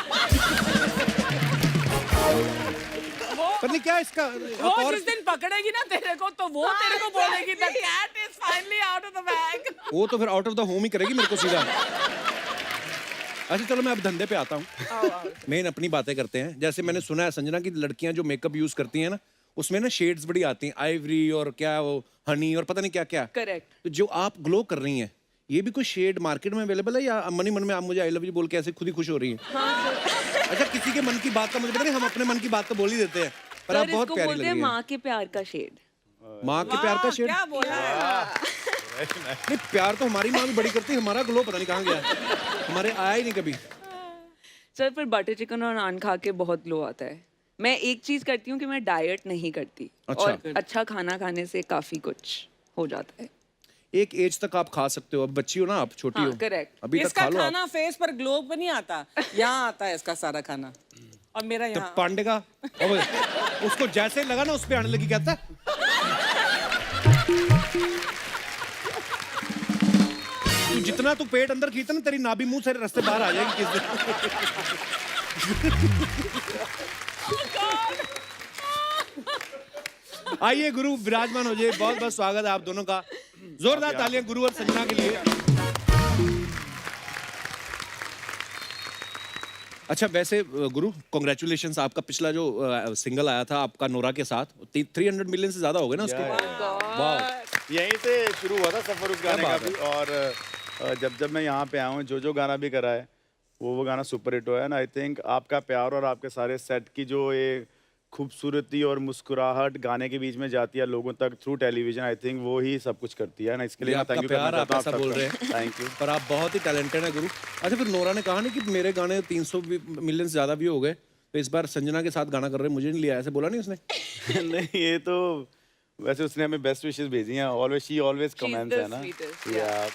पता नहीं क्या इसका। वो जिस दिन पकड़ेगी ना तेरे को, तो वो तेरे को बोलेगी the cat is finally out of the bag. वो तो फिर आउट ऑफ द होम ही करेगी मेरे को सीधा। अच्छा चलो मैं अब धंधे पे आता हूँ। मेन अपनी बातें करते हैं। जैसे मैंने सुना है संजना की लड़कियां जो मेकअप यूज करती हैं ना, उसमें ना शेड्स बड़ी आती हैं, आइवरी और क्या वो हनी और पता नहीं क्या क्या। करेक्ट। तो जो आप ग्लो कर रही हैं, ये भी कोई शेड मार्केट में अवेलेबल है या मन ही मन में आप मुझे आई लव यू बोल के ऐसे खुद ही खुश हो रही हैं? हाँ, अच्छा, किसी के मन की बात का मुझे पता नहीं, हम अपने मन की बात तो बोल ही देते हैं, पर आप बहुत प्यारी लग रही हैं। माँ के प्यार का शेड। माँ के प्यार का शेड? क्या बोला? नहीं, प्यार तो हमारी माँ भी बड़ी करती है, हमारा ग्लो पता नहीं कहाँ गया, हमारे आया ही नहीं कभी। सर फिर बटर चिकन और नान खा के बहुत ग्लो आता है। मैं एक चीज करती हूँ कि मैं डाइट नहीं करती। अच्छा। और अच्छा खाना खाने से काफी कुछ हो जाता है। एक एज तक आप खा सकते हो, अब बच्ची हो ना आप, छोटी हाँ, हो, करेक्ट। अभी तक इसका खा लो आप। खाना फेस पर ग्लो पर नहीं आता, यहाँ आता है इसका सारा खाना, और मेरा तो यहाँ। पांडे का उसको जैसे लगा ना उस पे आने लगी, कहता है तू जितना तू पेट अंदर खींचता ना, तेरी नाभि मुंह से रास्ते बाहर आ जाएगी किस दिन। आइए गुरु विराजमान हो जाइए, बहुत बहुत स्वागत है आप दोनों का। जोरदार तालियां गुरु और संजना के लिए। अच्छा वैसे गुरु कॉन्ग्रेचुलेशंस, आपका पिछला जो सिंगल आया था आपका नोरा के साथ, 300 मिलियन से ज्यादा हो गए ना उसके। वाह, यहीं से शुरू हुआ था सफर उस गाने का भी। और जब मैं यहाँ पे आया हूँ, जो गाना भी करा है वो गाना सुपर हिट हुआ है ना। आई थिंक आपका प्यार और आपके सारे सेट की जो ये खूबसूरती और मुस्कुराहट गाने के बीच में जाती है लोगों तक थ्रू टेलीविजन, आई थिंक वो ही सब कुछ करती है ना। इसके लिए आपका प्यार आप ऐसा बोल रहे हैं, थैंक यू। पर आप बहुत ही टैलेंटेड है गुरु। अच्छा फिर नोरा ने कहा ना कि मेरे गाने 300 मिलियन से ज्यादा भी हो गए, तो इस बार संजना के साथ गाना कर रहे हैं, मुझे नहीं लिया, ऐसे बोला नहीं उसने? नहीं, ये तो वैसे उसने हमें बेस्ट विशेस भेजी हैं, ऑलवेज शी ऑलवेज कमेंट्स है ना। या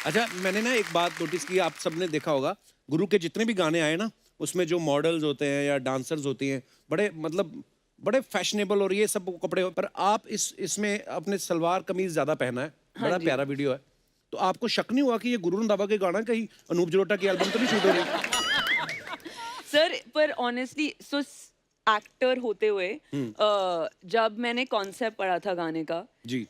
अच्छा मैंने ना एक बात नोटिस की, आप सबने देखा होगा गुरु के जितने भी गाने आए ना, उसमें जो मॉडल्स होते हैं या डांसर्स होती हैं, बड़े फैशनेबल और ये सब कपड़े, पर आप इसमें अपने सलवार कमीज ज्यादा पहना है। बड़ा प्यारा वीडियो है, तो आपको शक नहीं हुआ कि ये गुरु रंधावा के गाना कहीं अनूप जलोटा की एल्बम तो नहीं शूट हो रही? सर पर ऑनेस्टली एक्टर होते हुए जब मैंने कॉन्सेप्ट पढ़ा था गाने का जी,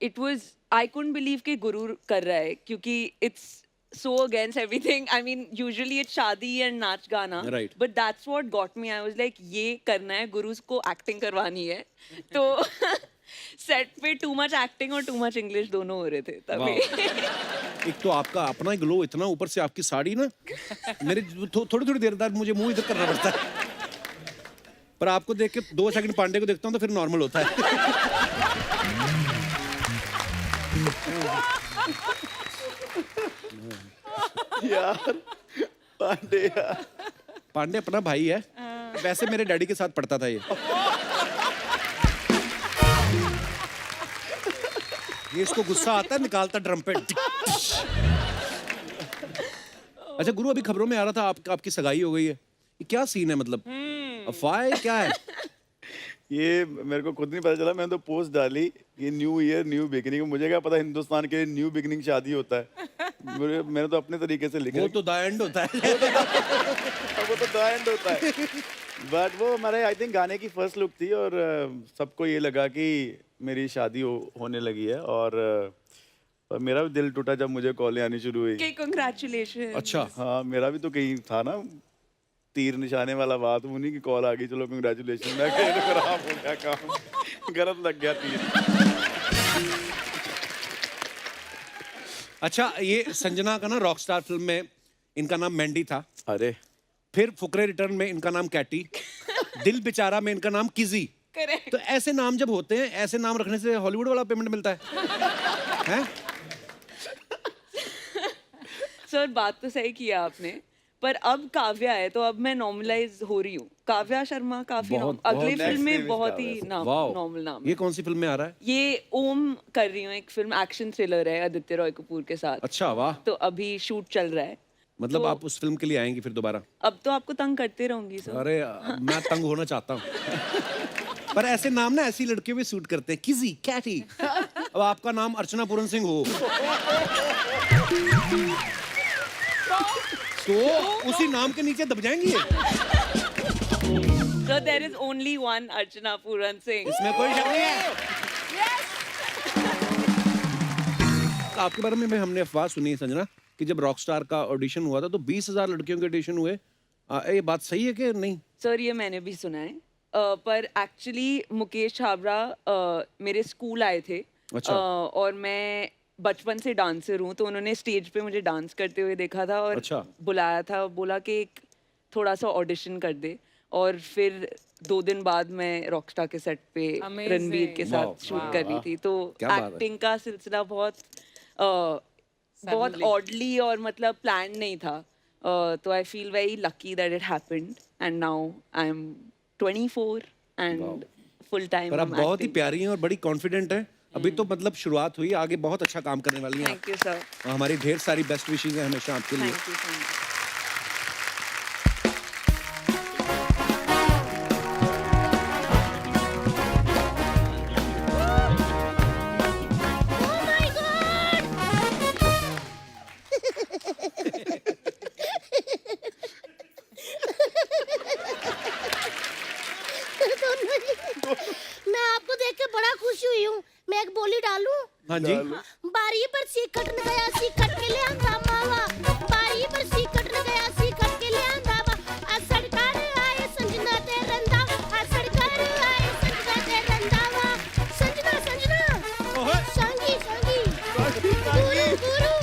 it was I couldn't believe कि गुरु कर रहा है, क्योंकि it's so against everything. I mean, usually it's शादी and नाच गाना, right. But that's what got me. I was like, ये करना है, गुरु को एक्टिंग करवानी है। तो सेट पे टू मच एक्टिंग और टू मच इंग्लिश दोनों हो रहे थे तभी। एक तो आपका अपना ग्लो इतना, ऊपर से आपकी साड़ी ना, मेरे थोड़ी देर बाद मुझे मुंह इधर करना पड़ता है, पर आपको देख के 2 सेकंड पांडे को देखता हूँ तो फिर नॉर्मल होता है। यार पांडे अपना भाई है, वैसे मेरे डैडी के साथ पढ़ता था ये इसको गुस्सा आता है, निकालता ड्रम पे। अच्छा गुरु, अभी खबरों में आ रहा था आपकी सगाई हो गई है, ये क्या सीन है, मतलब अफवाह है क्या है? ये मेरे को खुद नहीं पता चला, मैंने तो पोस्ट डाली कि न्यू ईयर न्यू बिगिनिंग। मुझे क्या पता हिंदुस्तान के न्यू बिगिनिंग शादी होता है। मैंने तो अपने तरीके से लिखा, वो तो द एंड होता है। वो तो द एंड होता है, बट वो हमारे आई थिंक गाने की फर्स्ट लुक थी और सबको ये लगा कि मेरी शादी होने लगी है। और मेरा भी दिल टूटा जब मुझे कॉलें आनी शुरू हुई। कांग्रेचुलेशन। अच्छा हाँ, मेरा भी तो कहीं था ना, तीर निशाने वाला बात, उन्हीं की कॉल आ गई, चलो कंग्रेचुलेशन। मैं कह खराब हो गया काम, गलत लग गया तीर। अच्छा, ये संजना का ना रॉकस्टार फिल्म में इनका नाम मैंडी था। अरे फिर फुकरे रिटर्न में इनका नाम कैटी, दिल बेचारा में इनका नाम किजी। तो ऐसे नाम जब होते हैं, ऐसे नाम रखने से हॉलीवुड वाला पेमेंट मिलता है, हैं? सर बात तो सही किया आपने, पर अब काव्या है तो अब मैं नॉर्मलाइज हो रही हूँ। काव्या शर्मा काफी अगली फिल्म में बहुत ही नॉर्मल नाम है। ये कौन सी फिल्म में आ रहा है? ये ओम कर रही हूँ, एक फिल्म एक्शन थ्रिलर है आदित्य रॉय कपूर के साथ। अच्छा, वाह। तो अभी शूट चल रहा है। मतलब आप उस फिल्म के लिए आएंगी फिर दोबारा? अब तो आपको तंग करते रहूंगी सर। अरे मैं तंग होना चाहता हूँ। पर ऐसे नाम ना ऐसी लड़कियों में सूट करते हैं, किजी, कैटी। अब आपका नाम अर्चना पूरन सिंह हो तो उसी नाम के नीचे दब जाएंगी। So there is only one Archana Puran Singh. इसमें कोई शक नहीं है। आपके बारे में हमने अफवाह सुनी है संजना कि जब रॉकस्टार का ऑडिशन हुआ था तो 20,000 लड़कियों के ऑडिशन हुए। ये बात सही है कि नहीं? सर ये मैंने भी सुना है, पर एक्चुअली मुकेश छाबड़ा मेरे स्कूल आए थे। अच्छा। और मैं बचपन से डांसर हूँ, तो उन्होंने स्टेज पे मुझे डांस करते हुए देखा था और अच्छा। बुलाया था, बोला कि एक थोड़ा सा ऑडिशन कर दे। और फिर 2 दिन बाद मैं रॉकस्टार के सेट पे रणबीर के साथ शूट कर रही थी। तो एक्टिंग का सिलसिला बहुत ऑडली और मतलब प्लान नहीं था। तो I feel very lucky that it happened and now I am 24 and full time. पर आप बहुत ही प्यारी हैं और बड़ी कॉन्फिडेंट हैं। अभी तो मतलब शुरुआत हुई, आगे बहुत अच्छा काम करने वाली हैं। Thank you sir. हमारी ढेर सारी बेस्ट विशेस हैं हमेशा आपके लिए। Thank you so much. मैं आपको देख के बड़ा खुश हुई हूँ। मैं एक बोली डालूं? हाँ जी। बारी पर सीकट न गया, सीकट के ले आंदा मावा। बारी पर सीकट न गया, सीकट के ले आंदा मावा। सरकार आए संजना ते रंदावा, सरकार आए संजना ते रंदावा। संजना संजना सांगी सांगी गुरु गुरु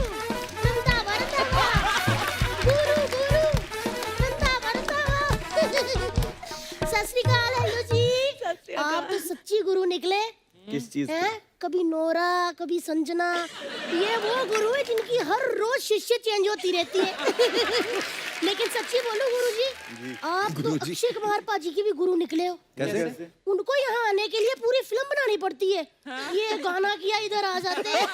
रंदावा रंदावा गुरु गुरु रंदावा रंदावा। सत श्री अकाल। हेलो जी, आप तो सच्ची गुरु निकले। किस चीज हैं? कभी नोरा, कभी संजना। ये वो गुरु है जिनकी हर रोज शिष्य चेंज होती रहती है। लेकिन सच्ची बोलो गुरुजी, आप तो अक्षय कुमार पाजी की भी गुरु निकले हो। कैसे? उनको यहाँ आने के लिए पूरी फिल्म बनानी पड़ती है। ये गाना किया इधर आ जाते हैं।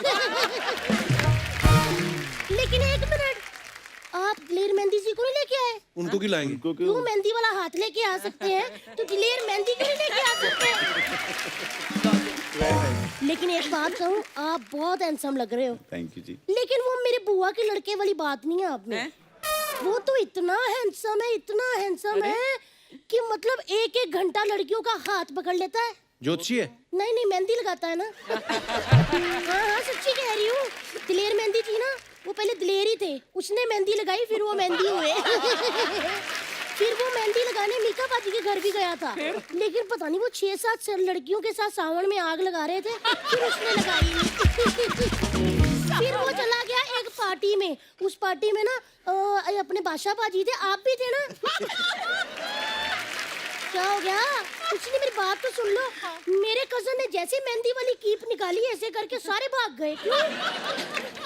लेकिन एक मिनट, आप दिलेर मेहंदी जी को नहीं लेके आए? उनको क्यों लाएंगे? क्यों मेहंदी वाला हाथ लेके आ सकते हैं तो दिलेर मेहंदी क्यों नहीं लेके आ सकते? लेकिन एक बात कहूँ, आप बहुत हैंडसम लग रहे हो। थैंक यू जी। लेकिन वो मेरे बुआ के लड़के वाली बात नहीं है आप में। वो तो इतना हैंडसम है, इतना हैंडसम है कि मतलब 1-1 घंटा लड़कियों का हाथ पकड़ लेता है। ज्योतिषी है? नहीं नहीं, मेहंदी लगाता है ना। हाँ हाँ, सच्ची कह रही हूँ। दिलेर मेहंदी थी ना, वो पहले दिलेर ही थे, उसने मेहंदी लगाई, फिर वो मेहंदी हुए। फिर वो मेहंदी लगाने मीका पाजी के घर भी गया था। लेकिन पता नहीं वो 6-7 लड़कियों के साथ सावन में आग लगा रहे थे, फिर उसने लगाई। फिर वो चला गया एक पार्टी में। उस पार्टी में ना अपने बादशाह पाजी थे, आप भी थे ना। क्या हो गया? कुछ नहीं, मेरी बात तो सुन लो। मेरे कजन ने जैसे मेहंदी वाली कीप निकाली, ऐसे करके सारे भाग गए। क्यों?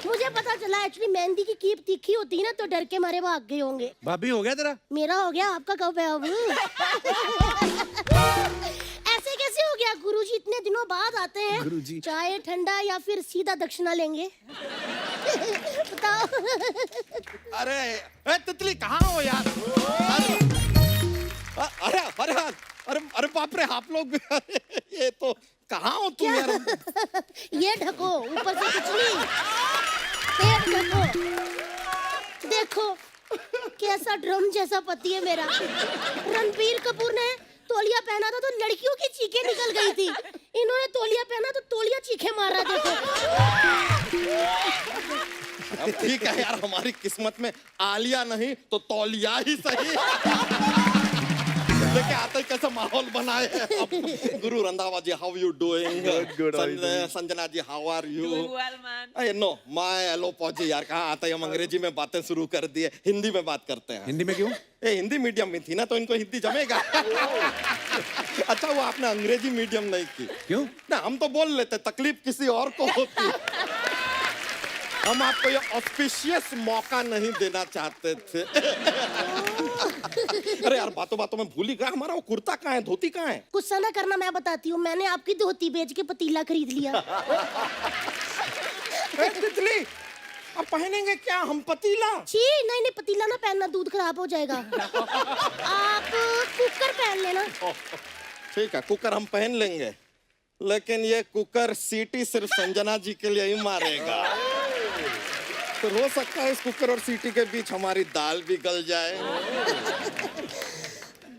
मुझे पता चला एक्चुअली मेहंदी की कीप तीखी होती है ना, तो डर के मारे भाग गए होंगे। भाभी हो गया तेरा? मेरा हो गया, आपका कब है अब? ऐसे कैसे हो गया? गुरुजी इतने दिनों बाद आते हैं। गुरुजी। चाय ठंडा या फिर सीधा दक्षिणा लेंगे? बताओ। अरे तितली कहाँ हो यार? अरे अरे अरे अरे बाप रे, आप लोग भी। ये तो कहाँ हो तुम यार? ये ढको, ऊपर से कुछ नहीं, पेट ढको। देखो कैसा ड्रम जैसा पति है मेरा। रणबीर कपूर ने तौलिया पहना था तो लड़कियों की चीखें निकल गई थी। इन्होंने तौलिया पहना तो तौलिया चीखें मार रहा। देखो अब ठीक है यार, हमारी किस्मत में आलिया नहीं तो तौलिया ही सही। लेके आते कैसा माहौल बनाए हैं अब। Guru Randhawa ji, how you doing? Good, how are you doing? Sanjana ji, how are you? Doing well, man. अरे नो, माय हेलो पौजी यार, कहाँ आते हैं हम अंग्रेजी में बातें शुरू कर दिए, हिंदी में बात करते हैं। हिंदी में क्यों? ए, हिंदी मीडियम में थी ना, तो इनको हिंदी जमेगा। अच्छा वो आपने अंग्रेजी मीडियम नहीं की। क्यों? ना हम तो बोल लेते, तकलीफ किसी और को होती। हम आपको ये ऑस्पिशियस मौका नहीं देना चाहते थे। अरे यार, बातों बातों में भूल ही गया, हमारा वो कुर्ता कहाँ है, धोती कहाँ है? गुस्सा ना करना, मैं बताती हूँ। मैंने आपकी धोती बेच के पतीला खरीद लिया। ए, तितली, अब पहनेंगे क्या हम पतीला? छी, नहीं नहीं, पतीला ना पहनना, दूध खराब हो जाएगा। आप कुकर पहन लेना। ठीक है, कुकर हम पहन लेंगे, लेकिन ये कुकर सीटी सिर्फ संजना जी के लिए ही मारेगा। तो हो सकता है इस कुकर और सीटी के बीच हमारी दाल भी गल जाए।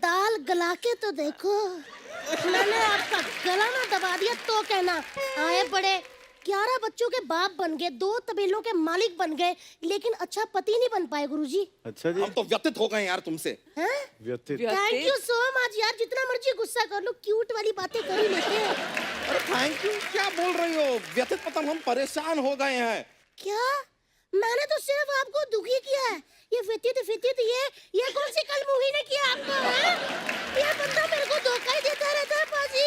दाल गला के तो देखो। मैंने आपका गला ना दबा दिया तो कहना। आए बड़े 11 बच्चों के बाप बन गए, 2 तबेलों के मालिक बन गए, लेकिन अच्छा पति नहीं बन पाए गुरुजी। अच्छा जी। हम तो व्यथित हो गए यार तुमसे। व्यथित। थैंक यू सो मच यार, जितना मर्जी गुस्सा कर लो, क्यूट वाली बातें कर ही लेते हैं। अरे थैंक यू क्या बोल रही हो? व्यथित मतलब हम परेशान हो गए हैं। क्या? मैंने तो सिर्फ आपको दुखी किया है। ये व्यतीत ये कौन सी कल मूवी ने किया आपको है? ये बंदा मेरे को धोखा ही देता रहता है पाजी।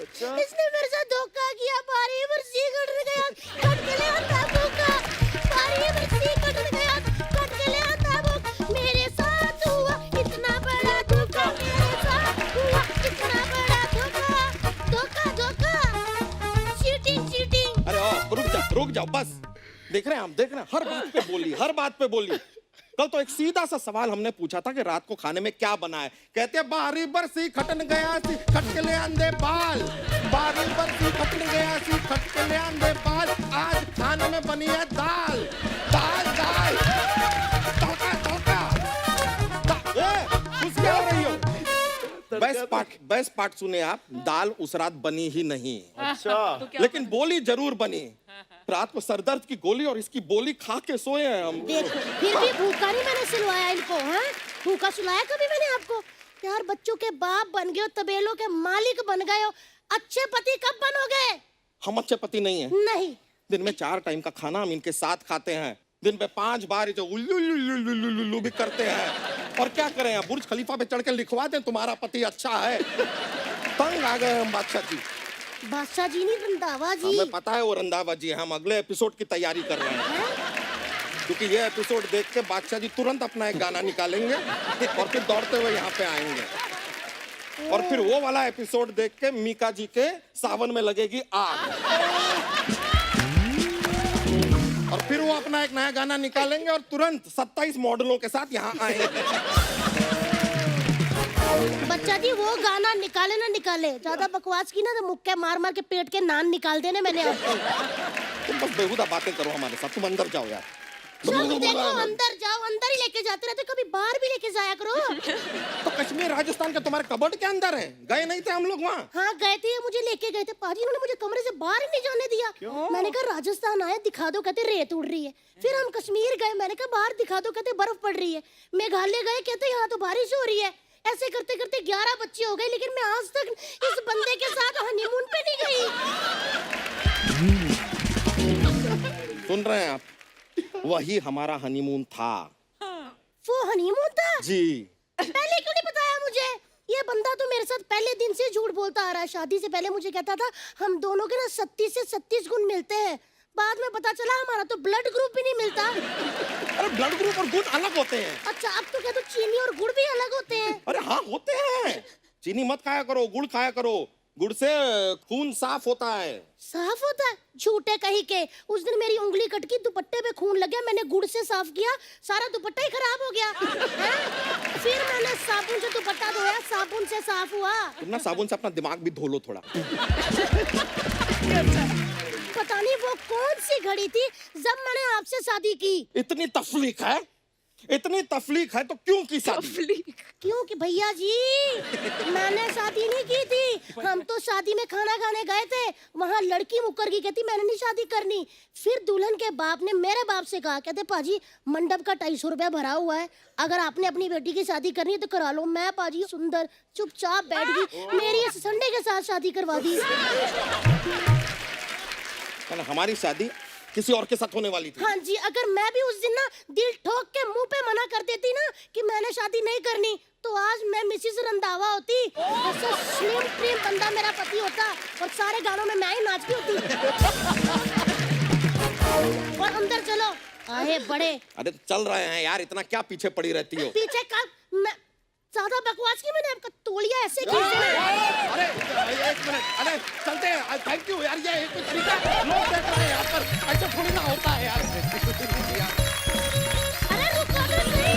अच्छा? इसने मेरे साथ धोखा किया। बारी बरसी कट गया, कट के ले आता धोखा। बारी बरसी कट गया, कट के ले आता वो। मेरे साथ हुआ इतना बड़ा धोखा, मेरे साथ हुआ इतना बड़ा धोखा। धोखा धोखा, चीटिंग। अरे रुक जाओ बस। देख रहे हैं हम, देख रहे हैं, हर बात पे बोली। कल तो एक सीधा सा सवाल हमने पूछा था कि रात को खाने में क्या बना है। कहते हैं बारी बरसी खटन गया सी, खट के ले आंदे बाल। बारी बरसी खटन गया सी, खट के ले आंदे बाल। आज खाने में बनी है दाल। खुश क्या हो रही हो? बेस्ट पार्ट सुने आप, दाल उस रात बनी ही नहीं। अच्छा। लेकिन बोली जरूर बनी। रात को सरदर्द की गोली और इसकी बोली खा के सोए हैं हम। देखो, फिर भी भूखा नहीं मैंने सिलवाया इनको। हाँ, भूखा सुलाया कभी मैंने आपको? यार बच्चों के बाप बन गए हो, तबेलों के मालिक बन गए हो, अच्छे पति कब बनोगे? हम अच्छे पति नहीं हैं। नहीं। दिन में 4 टाइम का खाना हम इनके साथ खाते हैं। दिन में 5 बार जो उल्लू भी करते हैं। और क्या करें, बुर्ज खलीफा पे चढ़ के लिखवा दें तुम्हारा पति अच्छा है। तंग आ गए हम बादशाह जी। बादशाह जी नहीं, रंधावा जी। हमें पता है वो रंधावा जी। हम अगले एपिसोड की तैयारी कर रहे हैं, क्योंकि ये एपिसोड देख के बादशाह जी तुरंत अपना एक गाना निकालेंगे और फिर दौड़ते हुए यहाँ पे आएंगे। और फिर वो वाला एपिसोड देख के मीका जी के सावन में लगेगी आग। और फिर वो अपना एक नया गाना निकालेंगे और तुरंत 27 मॉडलों के साथ यहाँ आएंगे। बच्चा जी वो गाना निकाले ना निकाले, ज्यादा बकवास की ना तो मुक्के मार मार के पेट के नान निकाल देने मैंने आपको। तुम बस बेहुदा बातें करो हमारे साथ, तुम अंदर जाओ यार। देखो अंदर जाओ, अंदर ही लेके जाते रहते, कभी बाहर भी लेके जाया करो। तो कश्मीर राजस्थान के तुम्हारे कबर्ड के अंदर है, गए नहीं थे हम लोग वहाँ? हाँ गए थे, मुझे लेके गए थे पाजी, उन्होंने मुझे कमरे से बाहर ही नहीं जाने दिया। मैंने कहा राजस्थान आए दिखा दो, कहते रेत उड़ रही है। फिर हम कश्मीर गए, मैंने कहा बाहर दिखा दो, कहते बर्फ पड़ रही है। मेघालय गए, कहते यहाँ तो बारिश हो रही है। ऐसे करते करते 11 बच्चे हो गए, लेकिन मैं आज तक इस बंदे के साथ हनीमून पे नहीं गई। सुन रहे हैं आप? वही हमारा हनीमून था। वो हनीमून था जी। पहले क्यों नहीं बताया मुझे? ये बंदा तो मेरे साथ पहले दिन से झूठ बोलता आ रहा है। शादी से पहले मुझे कहता था हम दोनों के ना 37 से 36 गुण मिलते हैं। बाद में पता चला हमारा तो ब्लड ग्रुप भी नहीं मिलता। अरे ब्लड ग्रुप और गुण अलग होते हैं। अच्छा, अब तो क्या, तो चीनी और गुड़ भी अलग होते हैं? अरे हाँ होते हैं। चीनी मत खाया करो, गुड़ खाया करो। गुड़ से खून साफ होता है। साफ होता है? झूठे कहीं के। उस दिन मेरी उंगली कट गई, दुपट्टे पे खून लग गया, मैंने गुड़ से साफ किया, सारा दुपट्टा ही खराब हो गया। फिर मैंने साबुन से दुपट्टा धोया, साबुन से साफ हुआ। तुम ना साबुन से अपना दिमाग भी धो लो थोड़ा। पता नहीं वो कौन सी घड़ी थी जब मैंने आपसे शादी की। इतनी तफलीक है, इतनी तफलीक है तो क्यों की शादी? क्योंकि भैया जी मैंने शादी नहीं की थी, हम तो शादी में खाना खाने गए थे, वहाँ लड़की मुकर गई, कहती मैंने नहीं शादी करनी। फिर दुल्हन के बाप ने मेरे बाप से कहा, कहते पाजी मंडप का 250 रुपया भरा हुआ है, अगर आपने अपनी बेटी की शादी करनी है तो करा लो। मैं पाजी सुंदर चुपचाप बैठ गई, मेरी इस संडे के साथ शादी करवा दी। हमारी शादी किसी और के साथ होने वाली थी। हाँ जी, अगर मैं भी उस दिन ना दिल ठोक के मुंह पे मना कर देती ना कि मैंने शादी नहीं करनी, तो आज मैं मिसिस रंधावा होती। ऐसा स्लिम ट्रिम बंदा मेरा पति होता और सारे गानों में मैं ही नाचती होती। और अंदर चलो, आए बड़े। अरे तो चल रहे हैं यार, इतना क्या पीछे पड़ी रहती हो? पीछे का मैं ज्यादा बकवास की, मैंने आपका तोलिया ऐसे खींच देना। अरे एक मिनट, अरे चलते हैं। थैंक यू यार, ये कोई तरीका है? लोग देख रहे हैं यहाँ पर, ऐसा थोड़ी ना होता है यार। अरे रुको तो सही।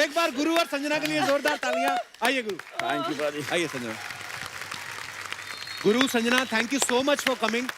एक बार गुरु और संजना के लिए जोरदार तालियां। आइए गुरु। थैंक यू भाई। आइए संजना। गुरु, Sanjana, thank you so much for coming.